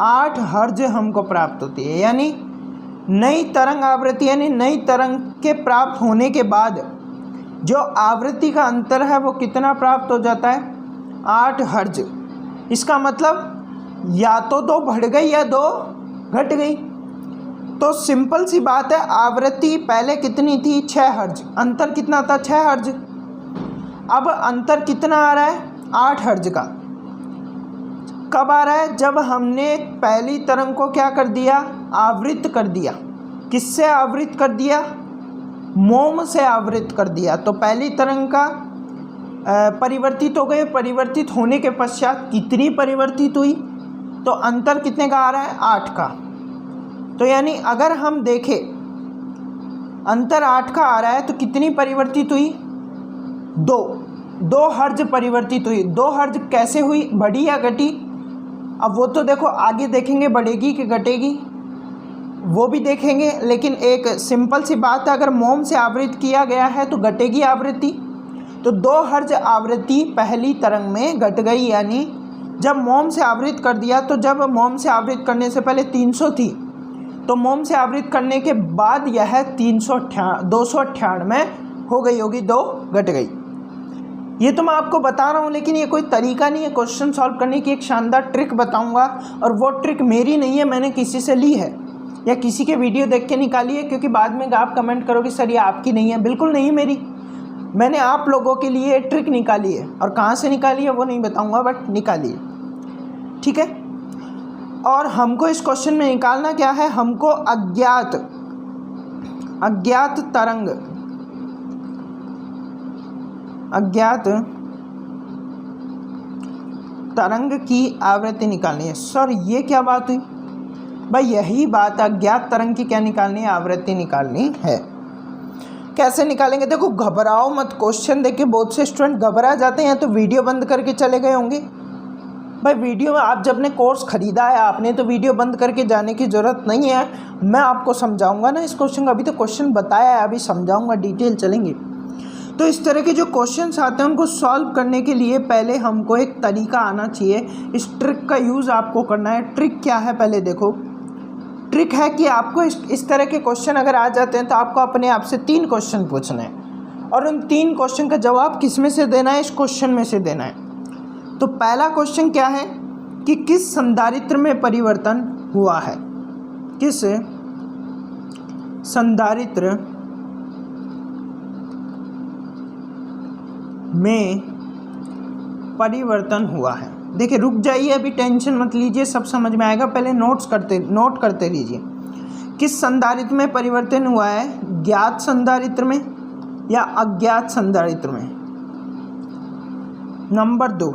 8 हर्ट्ज हमको प्राप्त होती है। यानी नई तरंग आवृत्ति, यानी नई तरंग के प्राप्त होने के बाद जो आवृत्ति का अंतर है वो कितना प्राप्त हो जाता है, 8 हर्ट्ज। इसका मतलब या तो 2 बढ़ गई या 2 घट गई। तो सिंपल सी बात है, आवृत्ति पहले कितनी थी, 6 हर्ट्ज, अंतर कितना था, 6 हर्ट्ज। अब अंतर कितना आ रहा है, 8 हर्ट्ज का। कब आ रहा है, जब हमने पहली तरंग को क्या कर दिया, आवृत कर दिया। किससे आवृत कर दिया, मोम से आवृत कर दिया। तो पहली तरंग का परिवर्तित हो गए, परिवर्तित होने के पश्चात कितनी परिवर्तित हुई, तो अंतर कितने का आ रहा है, 8 का। तो यानी अगर हम देखें अंतर 8 का आ रहा है तो कितनी परिवर्तित हुई, 2 हर्ट्ज परिवर्तित हुई। 2 हर्ट्ज कैसे हुई, बढ़ी या घटी, अब वो तो देखो आगे देखेंगे, बढ़ेगी कि घटेगी वो भी देखेंगे। लेकिन एक सिंपल सी बात है, अगर मोम से आवृत किया गया है तो घटेगी आवृत्ति। तो 2 हर्ट्ज आवृत्ति पहली तरंग में घट गई। यानी जब मोम से आवृत कर दिया, तो जब मोम से आवृत करने से पहले 300 थी, तो मोम से आवृत करने के बाद यह 298 हो गई होगी, 2 घट गई। ये तो मैं आपको बता रहा हूँ, लेकिन ये कोई तरीका नहीं है क्वेश्चन सॉल्व करने की। एक शानदार ट्रिक बताऊँगा, और वो ट्रिक मेरी नहीं है, मैंने किसी से ली है या किसी के वीडियो देख के निकाली है। क्योंकि बाद में आप कमेंट करोगे सर ये आपकी नहीं है, बिल्कुल नहीं मेरी, मैंने आप लोगों के लिए ट्रिक निकाली है। और कहाँ से निकाली है वो नहीं बताऊँगा, बट निकाली है, ठीक है। और हमको इस क्वेश्चन में निकालना क्या है, हमको अज्ञात तरंग की आवृत्ति निकालनी है। सर ये क्या बात हुई, भाई यही बात, अज्ञात तरंग की क्या निकालनी है, आवृत्ति निकालनी है। कैसे निकालेंगे, देखो घबराओ मत, क्वेश्चन देख के बहुत से स्टूडेंट घबरा जाते हैं तो वीडियो बंद करके चले गए होंगे। भाई वीडियो आप जब ने कोर्स ख़रीदा है आपने, तो वीडियो बंद करके जाने की ज़रूरत नहीं है। मैं आपको समझाऊंगा ना इस क्वेश्चन का, अभी तो क्वेश्चन बताया है, अभी समझाऊंगा, डिटेल चलेंगे। तो इस तरह के जो क्वेश्चंस आते हैं उनको सॉल्व करने के लिए पहले हमको एक तरीका आना चाहिए। इस ट्रिक का यूज़ आपको करना है। ट्रिक क्या है, पहले देखो। ट्रिक है कि आपको इस तरह के क्वेश्चन अगर आ जाते हैं तो आपको अपने आप से 3 क्वेश्चन पूछने हैं। और उन 3 क्वेश्चन का जवाब किस में से देना है, इस क्वेश्चन में से देना है। तो पहला क्वेश्चन क्या है कि किस संधारित्र में परिवर्तन हुआ है, किस संधारित्र में परिवर्तन हुआ है। देखिए रुक जाइए, अभी टेंशन मत लीजिए, सब समझ में आएगा, पहले नोट करते लीजिए। किस संधारित्र में परिवर्तन हुआ है, ज्ञात संधारित्र में या अज्ञात संधारित्र में। नंबर 2,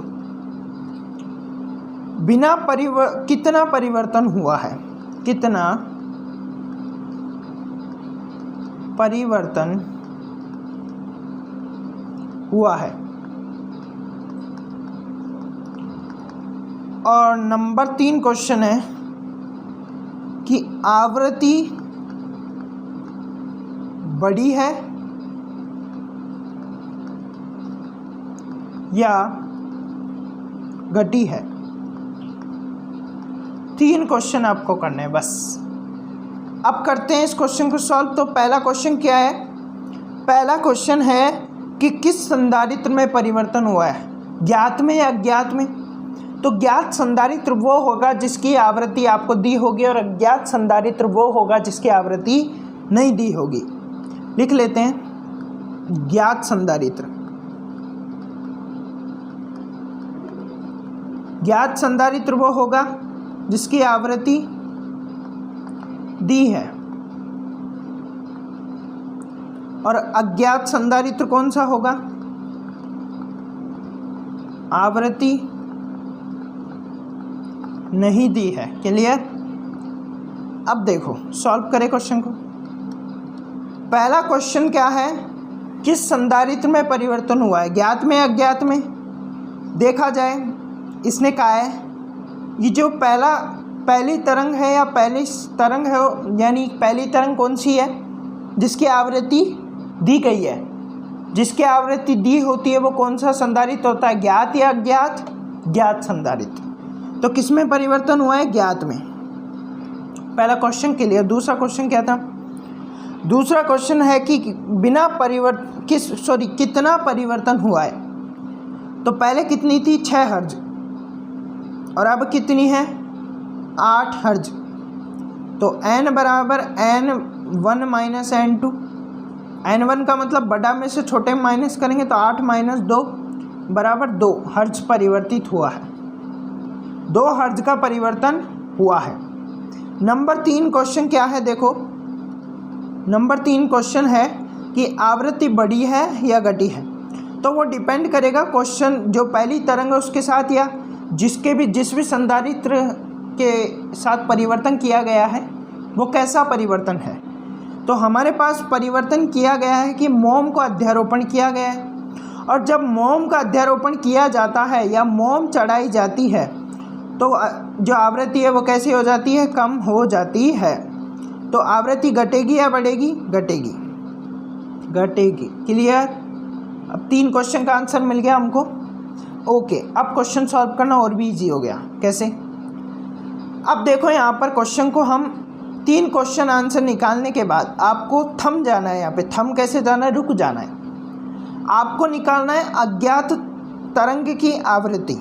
कितना परिवर्तन हुआ है, कितना परिवर्तन हुआ है। और नंबर 3 क्वेश्चन है कि आवृत्ति बढ़ी है या घटी है। 3 क्वेश्चन आपको करने हैं बस। अब करते हैं इस क्वेश्चन को सॉल्व। तो पहला क्वेश्चन क्या है, पहला क्वेश्चन है कि किस संधारित्र में परिवर्तन हुआ है, ज्ञात में या अज्ञात में। तो ज्ञात संधारित्र वो होगा जिसकी आवृत्ति आपको दी होगी और अज्ञात संधारित्र वो होगा जिसकी आवृत्ति नहीं दी होगी। लिख लेते हैं ज्ञात संधारित्र। ज्ञात संधारित्र वो होगा जिसकी आवृत्ति दी है और अज्ञात संधारित्र कौन सा होगा, आवृत्ति नहीं दी है। क्लियर। अब देखो सॉल्व करें क्वेश्चन को। पहला क्वेश्चन क्या है, किस संधारित्र में परिवर्तन हुआ है, ज्ञात में या अज्ञात में। देखा जाए इसने कहा है ये जो पहली तरंग है या पहली तरंग है, यानी पहली तरंग कौन सी है, जिसकी आवृत्ति दी गई है। जिसकी आवृत्ति दी होती है वो कौन सा संधारित्र होता है, ज्ञात या अज्ञात, ज्ञात संधारित्र। तो किस में परिवर्तन हुआ है, ज्ञात में। पहला क्वेश्चन के लिए। दूसरा क्वेश्चन क्या था, दूसरा क्वेश्चन है कि कितना परिवर्तन हुआ है। तो पहले कितनी थी, 6 हर्ज और अब कितनी है, 8 हर्ज। तो n बराबर n1 माइनस n2। n1 का मतलब बड़ा में से छोटे में माइनस करेंगे तो 8 माइनस 2 बराबर 2 हर्ज परिवर्तित हुआ है। 2 हर्ज का परिवर्तन हुआ है। नंबर 3 क्वेश्चन क्या है, देखो नंबर 3 क्वेश्चन है कि आवृत्ति बढ़ी है या घटी है। तो वो डिपेंड करेगा क्वेश्चन जो पहली तरंग है उसके साथ या जिस भी संधारित्र के साथ परिवर्तन किया गया है वो कैसा परिवर्तन है। तो हमारे पास परिवर्तन किया गया है कि मोम को अध्यारोपण किया गया है, और जब मोम का अध्यारोपण किया जाता है या मोम चढ़ाई जाती है तो जो आवृत्ति है वो कैसी हो जाती है, कम हो जाती है। तो आवृत्ति घटेगी या बढ़ेगी, घटेगी, घटेगी। क्लियर। अब 3 क्वेश्चन का आंसर मिल गया हमको। ओके, अब क्वेश्चन सॉल्व करना और भी इजी हो गया। कैसे, अब देखो यहाँ पर क्वेश्चन को हम 3 क्वेश्चन आंसर निकालने के बाद आपको थम जाना है। यहाँ पे थम कैसे जाना है, रुक जाना है। आपको निकालना है अज्ञात तरंग की आवृत्ति।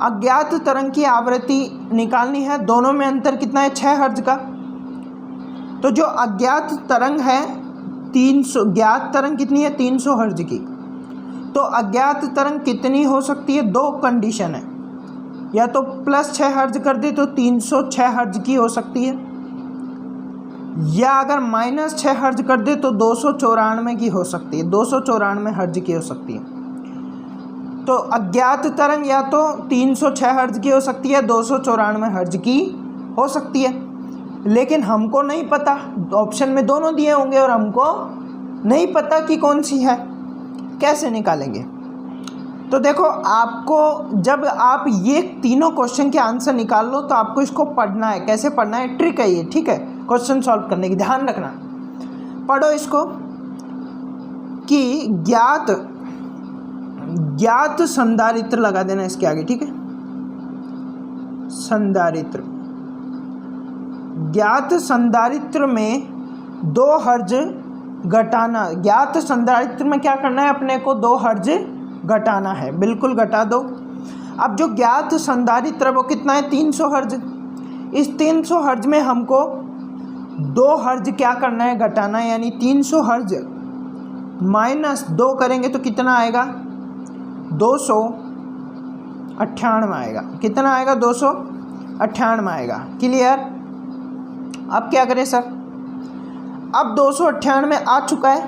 अज्ञात तरंग की आवृत्ति निकालनी है। दोनों में अंतर कितना है, 6 हर्ज का। तो जो अज्ञात तरंग है 300, ज्ञात तरंग कितनी है, 300 हर्ज की। तो अज्ञात तरंग कितनी हो सकती है, 2 कंडीशन है, या तो +6 हर्ज कर दे तो 306 हर्ज की हो सकती है, या अगर -6 हर्ज कर दे तो 294 की हो सकती है, 294 हर्ज की हो सकती है। तो अज्ञात तरंग या तो 306 हर्ज की हो सकती है, 294 हर्ज की हो सकती है। लेकिन हमको नहीं पता, ऑप्शन में दोनों दिए होंगे और हमको नहीं पता कि कौन सी है, कैसे निकालेंगे। तो देखो आपको जब आप ये तीनों क्वेश्चन के आंसर निकाल लो तो आपको इसको पढ़ना है। कैसे पढ़ना है, ट्रिक है ये, ठीक है, क्वेश्चन सॉल्व करने की ध्यान रखना। पढ़ो इसको कि ज्ञात संधारित्र लगा देना इसके आगे, ठीक है। संधारित्र, ज्ञात संधारित्र में 2 हर्ज घटाना, ज्ञात संधारित्र में क्या करना है, अपने को 2 हर्ज घटाना है, बिल्कुल घटा दो। अब जो ज्ञात संधारित्र वो कितना है, 300 हर्ज। इस 300 हर्ज में हमको 2 हर्ज क्या करना है, घटाना है, यानी 300 हर्ज माइनस 2 करेंगे तो कितना आएगा, 298 आएगा। कितना आएगा, 298 आएगा। क्लियर। अब क्या करें सर, अब 298 आ चुका है,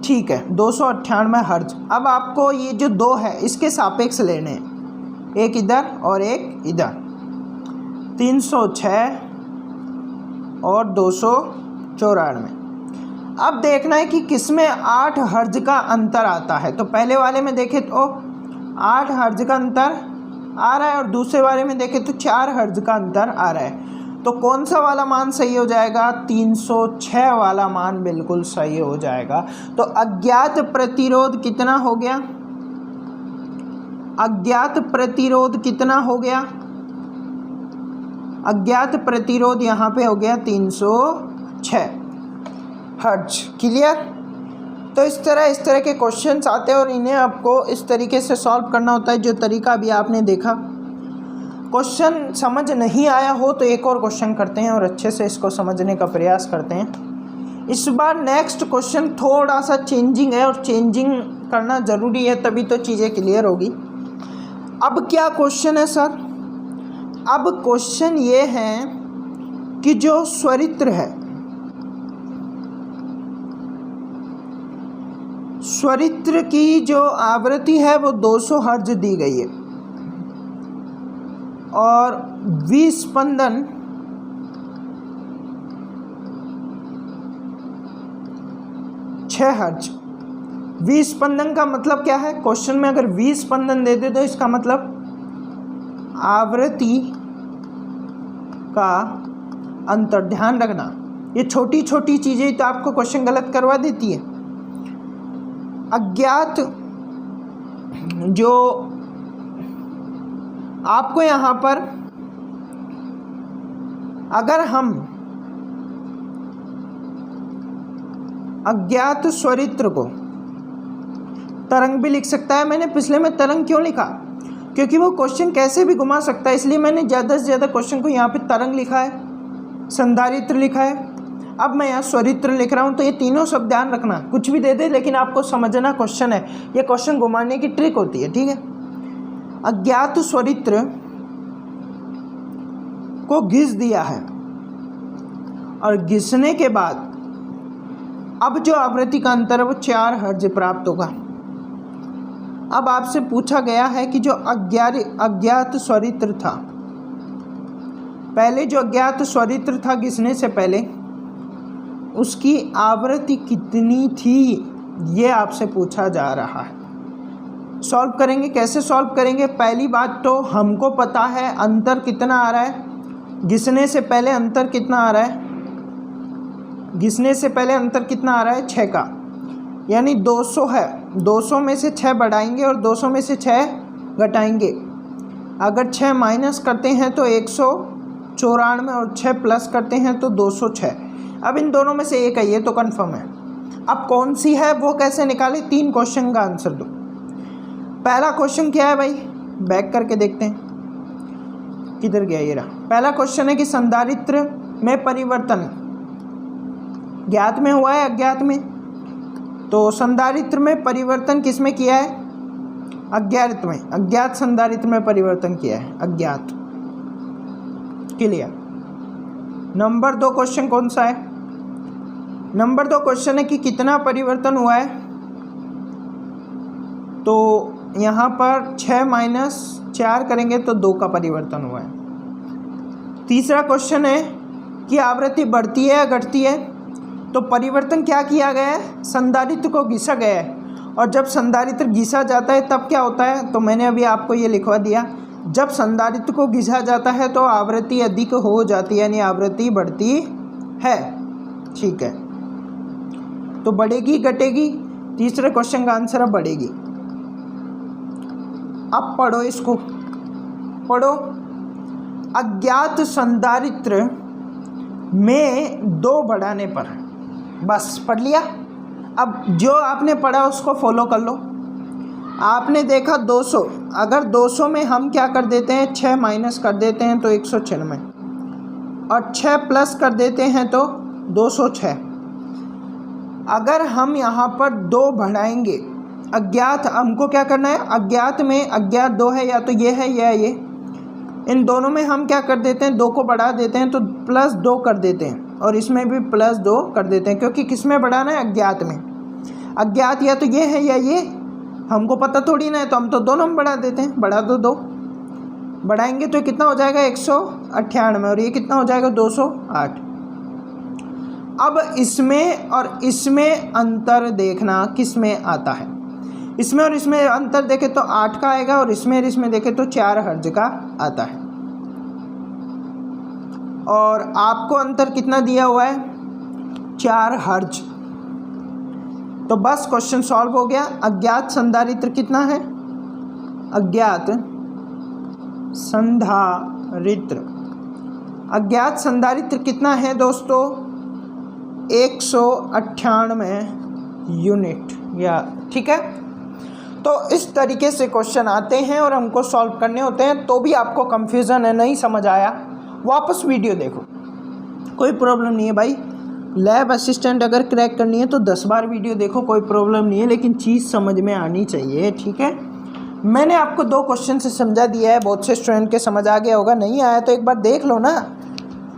ठीक है, 298 हर्ज। अब आपको ये जो 2 है इसके सापेक्ष लेने हैं, एक इधर और एक इधर, 306 और 294। अब देखना है कि किसमें 8 हर्ज का अंतर आता है। तो पहले वाले में देखें तो 8 हर्ज का अंतर आ रहा है और दूसरे वाले में देखें तो 4 हर्ज का अंतर आ रहा है। तो कौन सा वाला मान सही हो जाएगा, 306 वाला मान बिल्कुल सही हो जाएगा। तो अज्ञात प्रतिरोध कितना हो गया, अज्ञात प्रतिरोध कितना हो गया, अज्ञात प्रतिरोध यहाँ पे हो गया 306 हर्ज। क्लियर। तो इस तरह के क्वेश्चंस आते हैं और इन्हें आपको इस तरीके से सॉल्व करना होता है, जो तरीका अभी आपने देखा। क्वेश्चन समझ नहीं आया हो तो एक और क्वेश्चन करते हैं और अच्छे से इसको समझने का प्रयास करते हैं। इस बार नेक्स्ट क्वेश्चन थोड़ा सा चेंजिंग है और चेंजिंग करना ज़रूरी है, तभी तो चीज़ें क्लियर होगी। अब क्या क्वेश्चन है सर, अब क्वेश्चन ये है कि जो स्वरित्र है, स्वरित्र की जो आवृत्ति है वो 200 हर्ज दी गई है और विस्पंदन 6 हर्ज। विस्पंदन का मतलब क्या है, क्वेश्चन में अगर विस्पंदन दे दे तो इसका मतलब आवृत्ति का अंतर। ध्यान रखना, ये छोटी छोटी चीज़ें तो आपको क्वेश्चन गलत करवा देती है। अज्ञात जो आपको यहाँ पर अगर हम अज्ञात स्वरित्र को तरंग भी लिख सकता है। मैंने पिछले में तरंग क्यों लिखा, क्योंकि वो क्वेश्चन कैसे भी घुमा सकता है, इसलिए मैंने ज़्यादा से ज़्यादा क्वेश्चन को यहाँ पे तरंग लिखा है, संधारित्र लिखा है। अब मैं यहाँ स्वरित्र लिख रहा हूँ, तो ये तीनों शब्द ध्यान रखना, कुछ भी दे दे लेकिन आपको समझना क्वेश्चन है, ये क्वेश्चन घुमाने की ट्रिक होती है। ठीक है। अज्ञात स्वरित्र को घिस दिया है और घिसने के बाद अब जो आवृत्ति का अंतर है वो 4 हर्ज प्राप्त होगा। अब आपसे पूछा गया है कि जो अज्ञात स्वरित्र था, पहले जो अज्ञात स्वरित्र था घिसने से पहले, उसकी आवृत्ति कितनी थी, ये आपसे पूछा जा रहा है। सॉल्व करेंगे, कैसे सॉल्व करेंगे। पहली बात तो हमको पता है अंतर कितना आ रहा है, घिसने से पहले अंतर कितना आ रहा है, घिसने से पहले अंतर कितना आ रहा है, 6 का, यानी 200 है। 200 में से 6 बढ़ाएंगे और 200 में से 6 घटाएंगे। अगर 6 माइनस करते हैं तो 194 और 6 प्लस करते हैं तो 206। अब इन दोनों में से एक है, ये तो कन्फर्म है। अब कौन सी है वो कैसे निकालें, 3 क्वेश्चन का आंसर दो। पहला क्वेश्चन क्या है भाई, बैक करके देखते हैं किधर गया ये रहा। पहला क्वेश्चन है कि संधारित्र में परिवर्तन ज्ञात में हुआ है अज्ञात में, तो संधारित्र में परिवर्तन किस में किया है, अज्ञात में, अज्ञात संधारित्र में परिवर्तन किया है, अज्ञात। क्लियर। नंबर 2 क्वेश्चन कौन सा है, नंबर 2 क्वेश्चन है कि कितना परिवर्तन हुआ है, तो यहाँ पर 6 माइनस 4 करेंगे तो 2 का परिवर्तन हुआ है। तीसरा क्वेश्चन है कि आवृत्ति बढ़ती है या घटती है, तो परिवर्तन क्या किया गया है, संधारित्र को घिसा गया है। और जब संधारित्र घिसा जाता है तब क्या होता है, तो मैंने अभी आपको ये लिखवा दिया, जब संधारित्र को घिसा जाता है तो आवृत्ति अधिक हो जाती है, यानी आवृत्ति बढ़ती है। ठीक है, तो बढ़ेगी घटेगी, तीसरे क्वेश्चन का आंसर है बढ़ेगी। अब पढ़ो, इसको पढ़ो। अज्ञात संधारित्र में 2 बढ़ाने पर बस पढ़ लिया। अब जो आपने पढ़ा उसको फॉलो कर लो। आपने देखा 200, अगर 200 में हम क्या कर देते हैं, 6 माइनस कर देते हैं तो 196, और 6 प्लस कर देते हैं तो 206। अगर हम यहाँ पर 2 बढ़ाएंगे, अज्ञात हमको क्या करना है, अज्ञात में अज्ञात 2 है, या तो ये है या ये, इन दोनों में हम क्या कर देते हैं, 2 को बढ़ा देते हैं तो +2 कर देते हैं, और इसमें भी +2 कर देते हैं, क्योंकि किस में बढ़ाना है, अज्ञात में। अज्ञात या तो ये है या ये, हमको पता थोड़ी ना है, तो हम तो दोनों में बढ़ा देते हैं। बढ़ा दो 2, बढ़ाएंगे तो कितना हो जाएगा 198, और ये कितना हो जाएगा 208। अब इसमें और इसमें अंतर देखना किस में आता है। इसमें और इसमें अंतर देखें तो 8 का आएगा, और इसमें और इसमें देखें तो 4 हर्ज का आता है। और आपको अंतर कितना दिया हुआ है, 4 हर्ज। तो बस क्वेश्चन सॉल्व हो गया। अज्ञात संधारित्र कितना है, अज्ञात संधारित्र, अज्ञात संधारित्र कितना है दोस्तों, 198 यूनिट, या ठीक है। तो इस तरीके से क्वेश्चन आते हैं और हमको सॉल्व करने होते हैं। तो भी आपको कंफ्यूजन है, नहीं समझ आया, वापस वीडियो देखो, कोई प्रॉब्लम नहीं है भाई। लैब असिस्टेंट अगर क्रैक करनी है तो 10 बार वीडियो देखो, कोई प्रॉब्लम नहीं है, लेकिन चीज़ समझ में आनी चाहिए, ठीक है। मैंने आपको 2 क्वेश्चन से समझा दिया है, बहुत से स्टूडेंट के समझ आ गया होगा, नहीं आया तो एक बार देख लो ना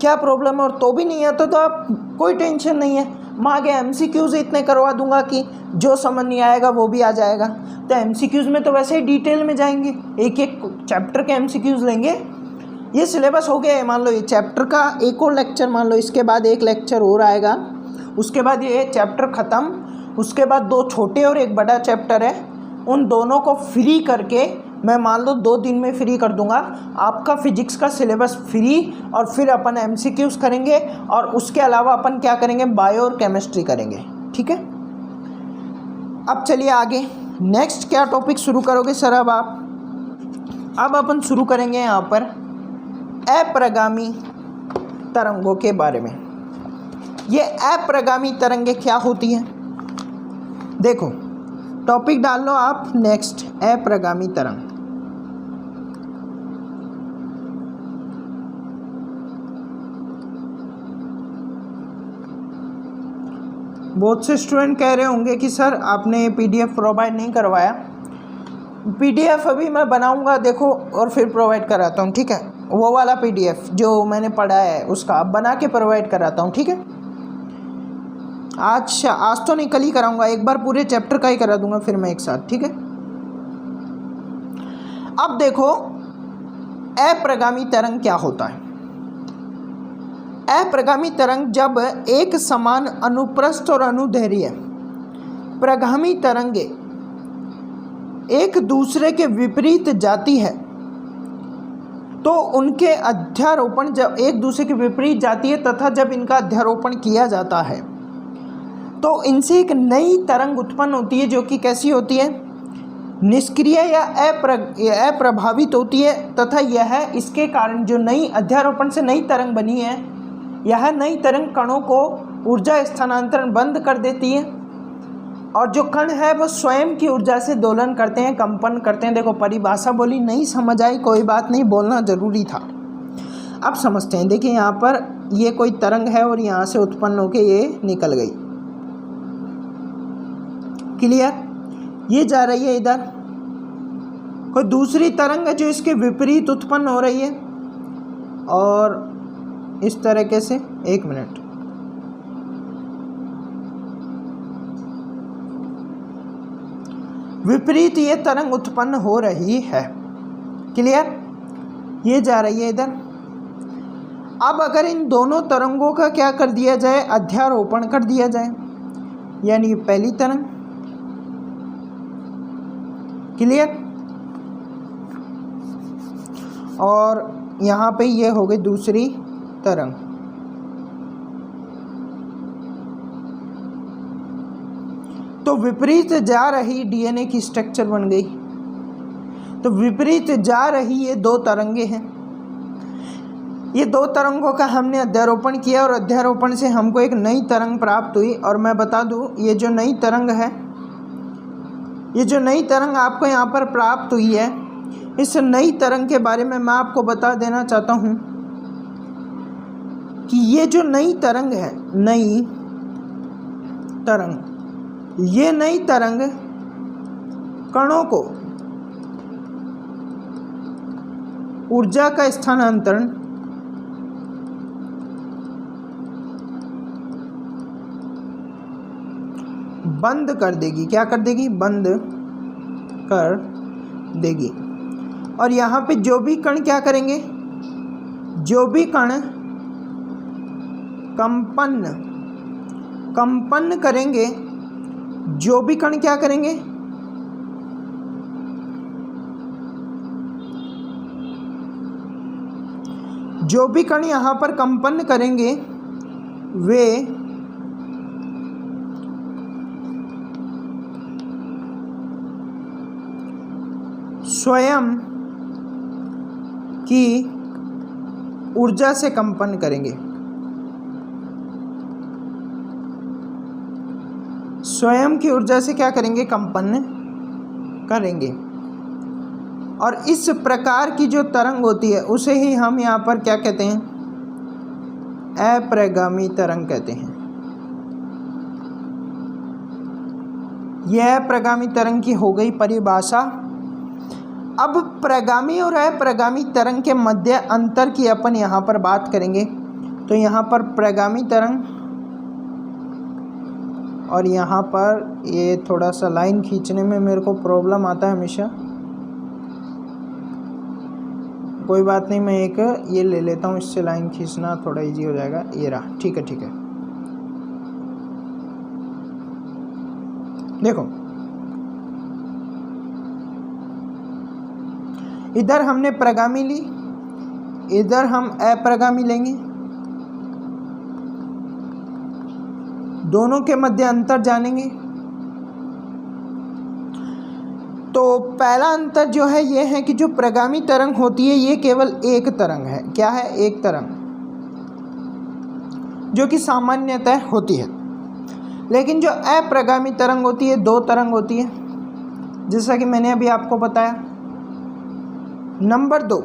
क्या प्रॉब्लम है। और तो भी नहीं आता तो आप कोई टेंशन नहीं है, मैं आगे MCQs इतने करवा दूंगा कि जो समझ नहीं आएगा वो भी आ जाएगा। तो MCQs में तो वैसे ही डिटेल में जाएंगे, एक एक चैप्टर के MCQs लेंगे। ये सिलेबस हो गया है, मान लो ये चैप्टर का एक और लेक्चर, मान लो इसके बाद एक लेक्चर और आएगा, उसके बाद ये चैप्टर ख़त्म, उसके बाद 2 छोटे और एक बड़ा चैप्टर है, उन दोनों को फ्री करके मैं मान लो 2 दिन में फ्री कर दूंगा। आपका फिजिक्स का सिलेबस फ्री, और फिर अपन MCQs करेंगे, और उसके अलावा अपन क्या करेंगे, बायो और केमिस्ट्री करेंगे, ठीक है। अब चलिए आगे, नेक्स्ट क्या टॉपिक शुरू करोगे सर अब आप? अब अपन शुरू करेंगे यहाँ पर अप्रगामी तरंगों के बारे में। ये अप्रगामी तरंगें क्या होती हैं, देखो टॉपिक डाल लो आप, नेक्स्ट अप्रगामी तरंग। बहुत से स्टूडेंट कह रहे होंगे कि सर आपने PDF प्रोवाइड नहीं करवाया। PDF अभी मैं बनाऊंगा देखो, और फिर प्रोवाइड कराता हूँ, ठीक है। वो वाला PDF जो मैंने पढ़ा है उसका अब बना के प्रोवाइड कराता हूँ, ठीक है। आज तो नहीं, कल ही कराऊंगा, एक बार पूरे चैप्टर का ही करा दूंगा फिर मैं एक साथ, ठीक है। अब देखो अप्रगामी तरंग क्या होता है। अप्रगामी तरंग जब एक समान अनुप्रस्थ और अनुदैर्घ्य प्रगामी तरंगे एक दूसरे के विपरीत जाती है, तो उनके अध्यारोपण, जब एक दूसरे के विपरीत जाती है तथा जब इनका अध्यारोपण किया जाता है तो इनसे एक नई तरंग उत्पन्न होती है, जो कि कैसी होती है, निष्क्रिय या अप्रभावित होती है, तथा यह इसके कारण जो नई अध्यारोपण से नई तरंग बनी है, यह नई तरंग कणों को ऊर्जा स्थानांतरण बंद कर देती है, और जो कण है वो स्वयं की ऊर्जा से दोलन करते हैं, कंपन करते हैं। देखो परिभाषा बोली, नहीं समझ आई कोई बात नहीं, बोलना ज़रूरी था। अब समझते हैं, देखिए यहाँ पर ये कोई तरंग है और यहाँ से उत्पन्न होके ये निकल गई, क्लियर। ये जा रही है इधर, कोई दूसरी तरंग है जो इसके विपरीत उत्पन्न हो रही है, और इस तरीके से, एक मिनट, विपरीत ये तरंग उत्पन्न हो रही है, क्लियर। ये जा रही है इधर। अब अगर इन दोनों तरंगों का क्या कर दिया जाए, अध्यारोपण कर दिया जाए, यानी पहली तरंग, क्लियर, और यहाँ पे ये हो गई दूसरी तरंग। तो विपरीत जा रही DNA की स्ट्रक्चर बन गई। तो विपरीत जा रही ये 2 तरंगे हैं। ये दो तरंगों का हमने अध्यारोपण किया और अध्यारोपण से हमको एक नई तरंग प्राप्त हुई। और मैं बता दूं, ये जो नई तरंग है, ये जो नई तरंग आपको यहाँ पर प्राप्त हुई है, इस नई तरंग के बारे में मैं आपको बता देना चाहता हूँ कि ये जो नई तरंग है, नई तरंग, ये नई तरंग कणों को ऊर्जा का स्थानांतरण बंद कर देगी। क्या कर देगी? बंद कर देगी। और यहाँ पे जो भी कण क्या करेंगे, जो भी कण कंपन करेंगे, जो भी कण क्या करेंगे, जो भी कण यहाँ पर कंपन करेंगे वे स्वयं की ऊर्जा से कंपन करेंगे, स्वयं की ऊर्जा से क्या करेंगे? कंपन करेंगे। और इस प्रकार की जो तरंग होती है उसे ही हम यहाँ पर क्या कहते हैं? अप्रगामी तरंग कहते हैं। यह अप्रगामी तरंग की हो गई परिभाषा। अब प्रगामी और अप्रगामी तरंग के मध्य अंतर की अपन यहाँ पर बात करेंगे। तो यहाँ पर प्रगामी तरंग और यहाँ पर ये थोड़ा सा लाइन खींचने में मेरे को प्रॉब्लम आता है हमेशा, कोई बात नहीं, मैं एक ये ले लेता हूँ, इससे लाइन खींचना थोड़ा इजी हो जाएगा। ये रहा, ठीक है ठीक है। देखो इधर हमने प्रगामी ली, इधर हम अप्रगामी लेंगे, दोनों के मध्य अंतर जानेंगे। तो पहला अंतर जो है ये है कि जो प्रगामी तरंग होती है ये केवल एक तरंग है। क्या है? एक तरंग, जो कि सामान्यतः होती है। लेकिन जो अप्रगामी तरंग होती है, दो तरंग होती है, जैसा कि मैंने अभी आपको बताया। नंबर 2,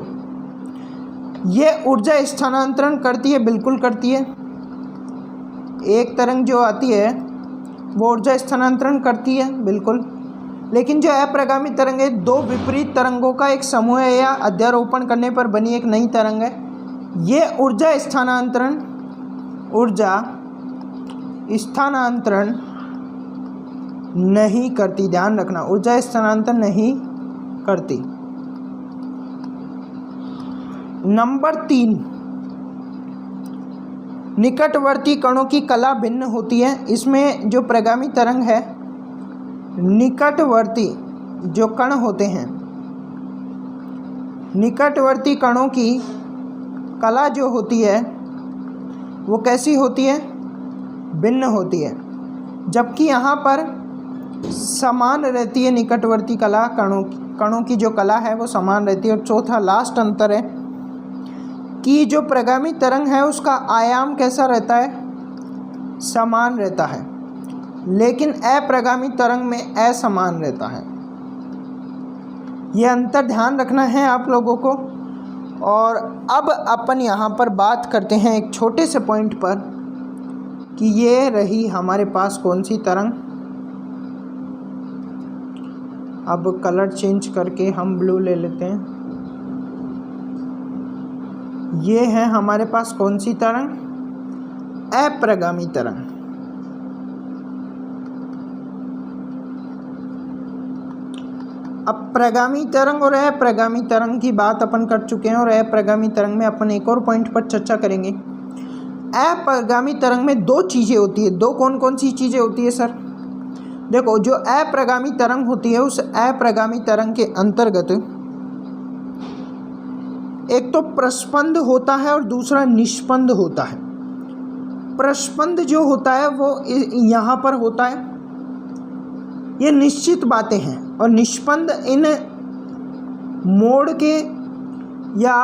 ये ऊर्जा स्थानांतरण करती है, बिल्कुल करती है। एक तरंग जो आती है वो ऊर्जा स्थानांतरण करती है, बिल्कुल। लेकिन जो अप्रगामी तरंग है, दो विपरीत तरंगों का एक समूह है या अध्यारोपण करने पर बनी एक नई तरंग है। ये ऊर्जा स्थानांतरण नहीं करती, ध्यान रखना, ऊर्जा स्थानांतरण नहीं करती। नंबर 3, निकटवर्ती कणों की कला भिन्न होती है। इसमें जो प्रगामी तरंग है, निकटवर्ती जो कण होते हैं, निकटवर्ती कणों की कला जो होती है वो कैसी होती है? भिन्न होती है। जबकि यहाँ पर समान रहती है निकटवर्ती कला, कणों की जो कला है वो समान रहती है। और चौथा लास्ट अंतर है कि जो प्रगामी तरंग है उसका आयाम कैसा रहता है? समान रहता है। लेकिन अप्रगामी तरंग में असमान रहता है। यह अंतर ध्यान रखना है आप लोगों को। और अब अपन यहाँ पर बात करते हैं एक छोटे से पॉइंट पर कि ये रही हमारे पास कौन सी तरंग। अब कलर चेंज करके हम ब्लू ले लेते हैं। ये है हमारे पास कौन सी तरंग? अप्रगामी तरंग। अब प्रगामी तरंग और अप्रगामी तरंग की बात अपन कर चुके हैं और अप्रगामी तरंग में अपन एक और पॉइंट पर चर्चा करेंगे। अप्रगामी तरंग में दो चीज़ें होती है। दो कौन कौन सी चीज़ें होती है सर? देखो, जो अप्रगामी तरंग होती है उस अप्रगामी तरंग के अंतर्गत एक तो प्रस्पंद होता है और दूसरा निष्पंद होता है। प्रस्पंद जो होता है वो यहाँ पर होता है, ये निश्चित बातें हैं। और निष्पंद इन मोड़ के या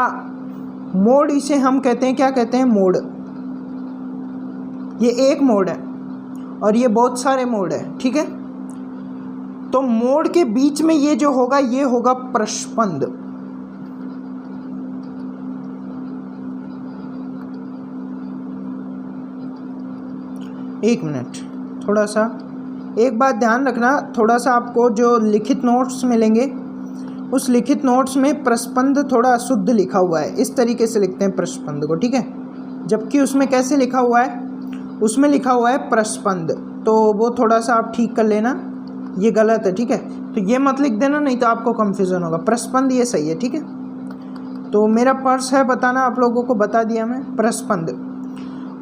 मोड इसे हम कहते हैं, क्या कहते हैं, मोड। ये एक मोड है और ये बहुत सारे मोड है, ठीक है। तो मोड के बीच में ये जो होगा ये होगा प्रस्पंद। एक मिनट, थोड़ा सा एक बात ध्यान रखना, थोड़ा सा आपको जो लिखित नोट्स मिलेंगे उस लिखित नोट्स में प्रस्पंद थोड़ा अशुद्ध लिखा हुआ है, इस तरीके से लिखते हैं प्रस्पंद को, ठीक है। जबकि उसमें कैसे लिखा हुआ है, उसमें लिखा हुआ है प्रस्पंद, तो वो थोड़ा सा आप ठीक कर लेना, ये गलत है, ठीक है। तो ये मत लिख देना, नहीं तो आपको कन्फ्यूज़न होगा। प्रस्पंद ये सही है, ठीक है। तो मेरा पर्स है बताना, आप लोगों को बता दिया मैं, प्रस्पंद।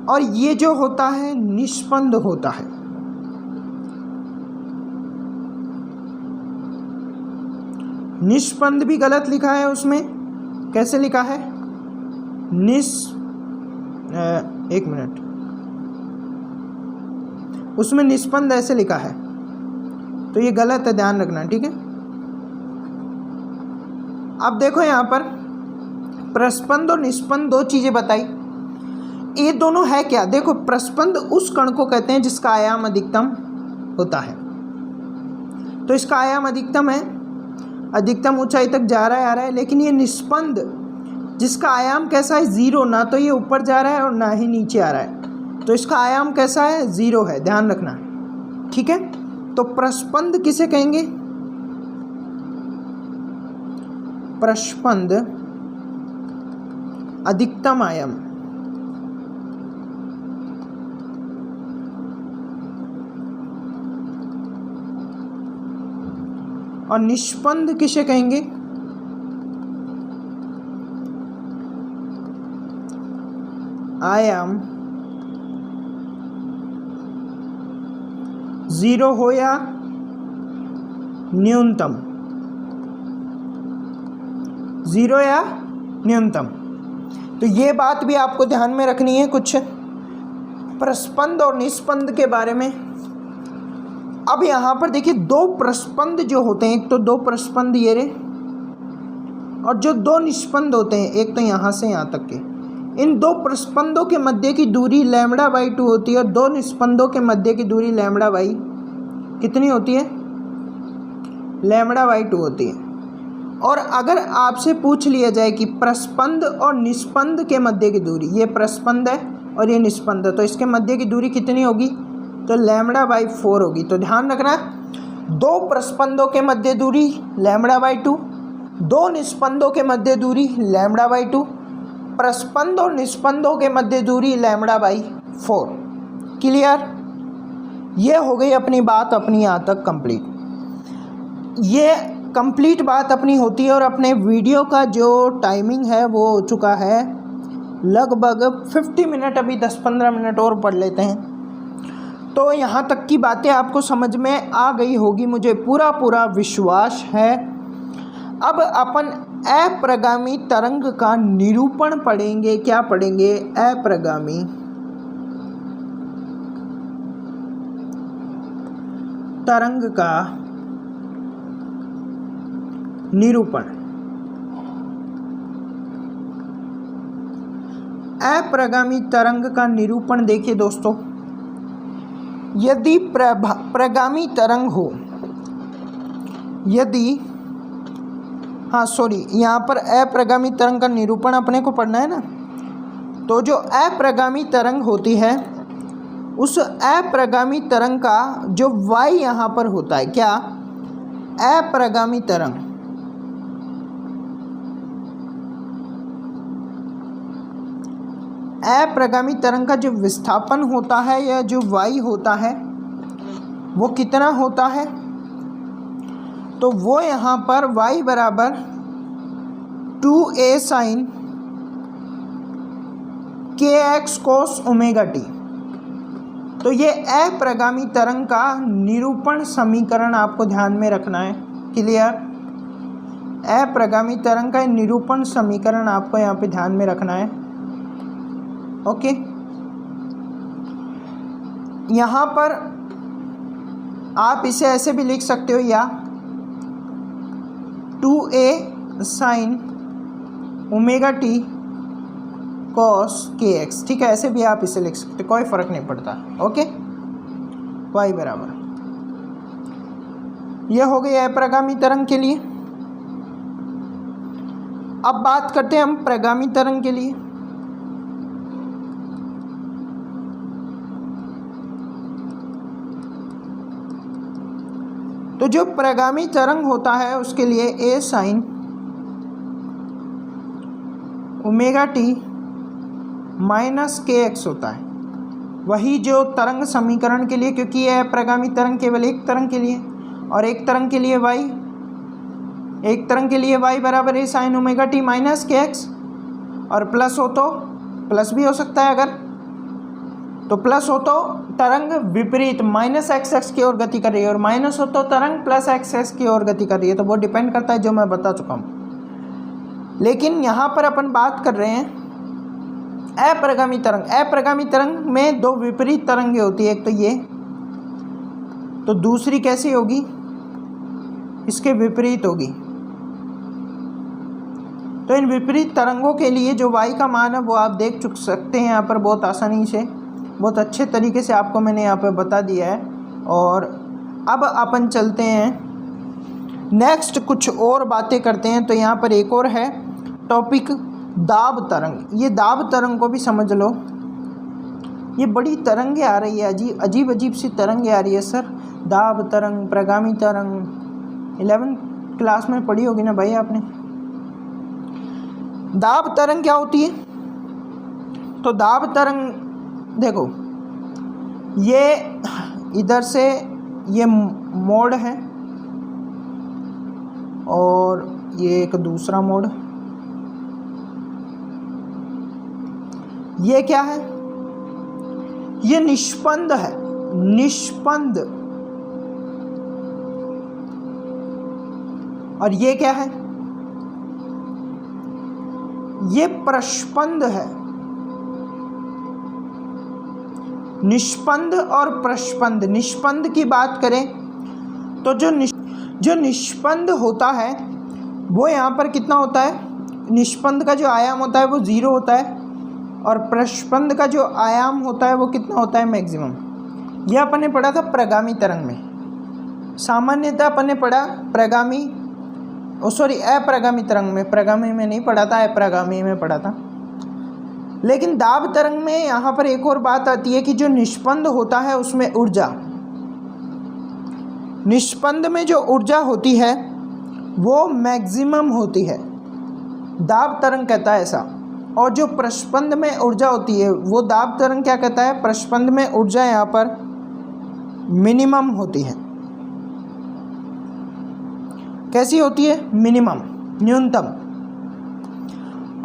और ये जो होता है निष्पंद होता है। निष्पंद भी गलत लिखा है उसमें, कैसे लिखा है, एक मिनट, उसमें निष्पंद ऐसे लिखा है, तो ये गलत है, ध्यान रखना, ठीक है। अब देखो यहाँ पर प्रस्पंद और निष्पंद दो चीज़ें बताई, ये दोनों है क्या। देखो प्रस्पंद उस कण को कहते हैं जिसका आयाम अधिकतम होता है, तो इसका आयाम अधिकतम है, अधिकतम ऊंचाई तक जा रहा है, आ रहा है। लेकिन ये निष्पंद जिसका आयाम कैसा है, ज़ीरो, ना तो ये ऊपर जा रहा है और ना ही नीचे आ रहा है, तो इसका आयाम कैसा है, ज़ीरो है, ध्यान रखना, ठीक है। तो प्रस्पंद किसे कहेंगे, प्रस्पंद अधिकतम आयाम, और निष्पंद किसे कहेंगे, आयाम ज़ीरो हो या न्यूनतम, ज़ीरो या न्यूनतम। तो ये बात भी आपको ध्यान में रखनी है कुछ प्रस्पंद और निष्पंद के बारे में। अब यहाँ पर देखिए दो प्रस्पंद जो होते हैं, एक तो दो प्रस्पंद ये रे, और जो दो निष्पंद होते हैं, एक तो यहाँ से यहाँ तक के, इन दो प्रस्पंदों के मध्य की दूरी λ/2 होती है और दो निष्पंदों के मध्य की दूरी λ/ कितनी होती है, λ/2 होती है। और अगर आपसे पूछ लिया जाए कि प्रस्पंद और निष्पंद के मध्य की दूरी, ये प्रस्पंद है और ये निष्पंद है, तो इसके मध्य की दूरी कितनी होगी, तो λ/4 होगी। तो ध्यान रखना, दो प्रस्पंदों के मध्य दूरी λ/2, दो निष्पंदों के मध्य दूरी λ/2, प्रस्पंद और निष्पंदों के मध्य दूरी λ/4। क्लियर, ये हो गई अपनी बात, अपनी यहाँ तक कंप्लीट। ये कंप्लीट बात अपनी होती है और अपने वीडियो का जो टाइमिंग है वो हो चुका है लगभग 50 मिनट, अभी 10-15 मिनट और पढ़ लेते हैं। तो यहाँ तक की बातें आपको समझ में आ गई होगी, मुझे पूरा विश्वास है। अब अपन अप्रगामी तरंग का निरूपण पढ़ेंगे। क्या पढ़ेंगे, अप्रगामी तरंग का निरूपण। अप्रगामी तरंग का निरूपण देखिए दोस्तों, यदि प्रगामी तरंग हो, यदि यहाँ पर अप्रगामी तरंग का निरूपण अपने को पढ़ना है ना, तो जो अप्रगामी तरंग होती है उस अप्रगामी तरंग का जो y यहाँ पर होता है, क्या, अप्रगामी तरंग, अप्रगामी तरंग का जो विस्थापन होता है या जो y होता है वो कितना होता है, तो वो यहाँ पर y बराबर 2a sin kx cos omega t। तो ये अप्रगामी तरंग का निरूपण समीकरण आपको ध्यान में रखना है। क्लियर, अप्रगामी तरंग का निरूपण समीकरण आपको यहाँ पे ध्यान में रखना है। ओके, यहाँ पर आप इसे ऐसे भी लिख सकते हो, या 2a sin omega t cos kx, ठीक है, ऐसे भी आप इसे लिख सकते, कोई फर्क नहीं पड़ता। ओके, y बराबर, यह हो गया अप्रगामी तरंग के लिए। अब बात करते हैं हम प्रगामी तरंग के लिए। तो जो प्रगामी तरंग होता है उसके लिए a sin omega T minus kx होता है, वही जो तरंग समीकरण के लिए, क्योंकि यह प्रगामी तरंग केवल एक तरंग के लिए, और एक तरंग के लिए y, एक तरंग के लिए y बराबर a sin omega T minus kx, और प्लस हो तो प्लस भी हो सकता है, अगर तो प्लस हो तो तरंग विपरीत माइनस एक्स एक्स की ओर गति कर रही है, और माइनस हो तो तरंग प्लस एक्स एक्स की ओर गति कर रही है। तो वो डिपेंड करता है, जो मैं बता चुका हूँ। लेकिन यहाँ पर अपन बात कर रहे हैं अप्रगामी तरंग। अप्रगामी तरंग में दो विपरीत तरंगें होती है, एक तो ये, तो दूसरी कैसी होगी, इसके विपरीत होगी। तो इन विपरीत तरंगों के लिए जो y का मान है वो आप देख सकते हैं यहाँ पर बहुत आसानी से, बहुत अच्छे तरीके से आपको मैंने यहाँ पे बता दिया है। और अब अपन चलते हैं नेक्स्ट, कुछ और बातें करते हैं। तो यहाँ पर एक और है टॉपिक, दाब तरंग। ये दाब तरंग को भी समझ लो, ये बड़ी तरंगें आ रही है, अजीब अजीब सी तरंगें आ रही है सर। दाब तरंग, प्रगामी तरंग, 11th क्लास में पढ़ी होगी ना भाई आपने। दाब तरंग क्या होती है? तो दाब तरंग देखो, ये इधर से ये मोड है और ये एक दूसरा मोड, ये क्या है, ये निष्पंद है, निष्पंद। और ये क्या है, ये प्रस्पंद है। निष्पंद और प्रस्पंद। निष्पंद की बात करें तो जो निष्पंद होता है वो यहाँ पर कितना होता है, निष्पंद का जो आयाम होता है वो 0 होता है, और प्रस्पंद का जो आयाम होता है वो कितना होता है, मैक्सिमम। यह अपन ने पढ़ा था प्रगामी तरंग में। सामान्यतः अपन ने पढ़ा प्रगामी, अप्रगामी तरंग में, प्रगामी में नहीं पढ़ा था, अप्रगामी में पढ़ा था। लेकिन दाब तरंग में यहाँ पर एक और बात आती है कि जो निष्पंद होता है उसमें ऊर्जा, निष्पंद में जो ऊर्जा होती है वो मैक्सिमम होती है, दाब तरंग कहता है ऐसा। और जो प्रस्पंद में ऊर्जा होती है वो दाब तरंग क्या कहता है, प्रस्पंद में ऊर्जा यहाँ पर मिनिमम होती है। कैसी होती है, मिनिमम, न्यूनतम।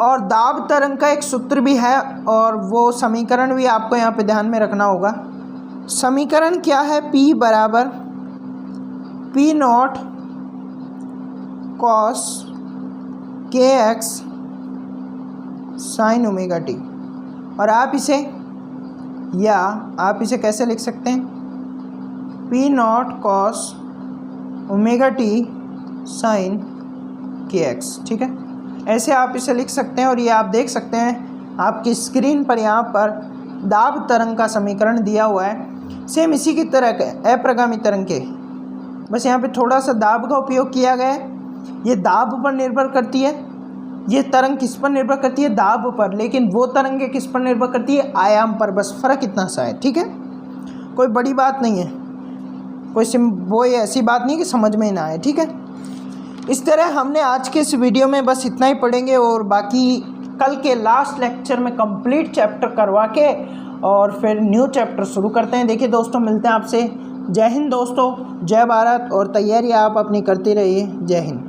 और दाब तरंग का एक सूत्र भी है, और वो समीकरण भी आपको यहाँ पे ध्यान में रखना होगा। समीकरण क्या है, P बराबर P0 cos kx sin omega T. और आप इसे कैसे लिख सकते हैं, P0 cos omega T sin kx, ठीक है, ऐसे आप इसे लिख सकते हैं। और ये आप देख सकते हैं आपकी स्क्रीन पर, यहाँ पर दाब तरंग का समीकरण दिया हुआ है, सेम इसी की तरह के अप्रगामी तरंग के, बस यहाँ पे थोड़ा सा दाब का उपयोग किया गया है। ये दाब पर निर्भर करती है, ये तरंग किस पर निर्भर करती है, दाब पर, लेकिन वो तरंगें किस पर निर्भर करती है, आयाम पर। बस फ़र्क इतना सा है, ठीक है, कोई बड़ी बात नहीं है, कोई ऐसी बात नहीं कि समझ में ही ना आए, ठीक है। इस तरह हमने आज के इस वीडियो में बस इतना ही पढ़ेंगे, और बाकी कल के लास्ट लेक्चर में कंप्लीट चैप्टर करवा के और फिर न्यू चैप्टर शुरू करते हैं। देखिए दोस्तों, मिलते हैं आपसे। जय हिंद दोस्तों, जय भारत, और तैयारी आप अपनी करते रहिए। जय हिंद।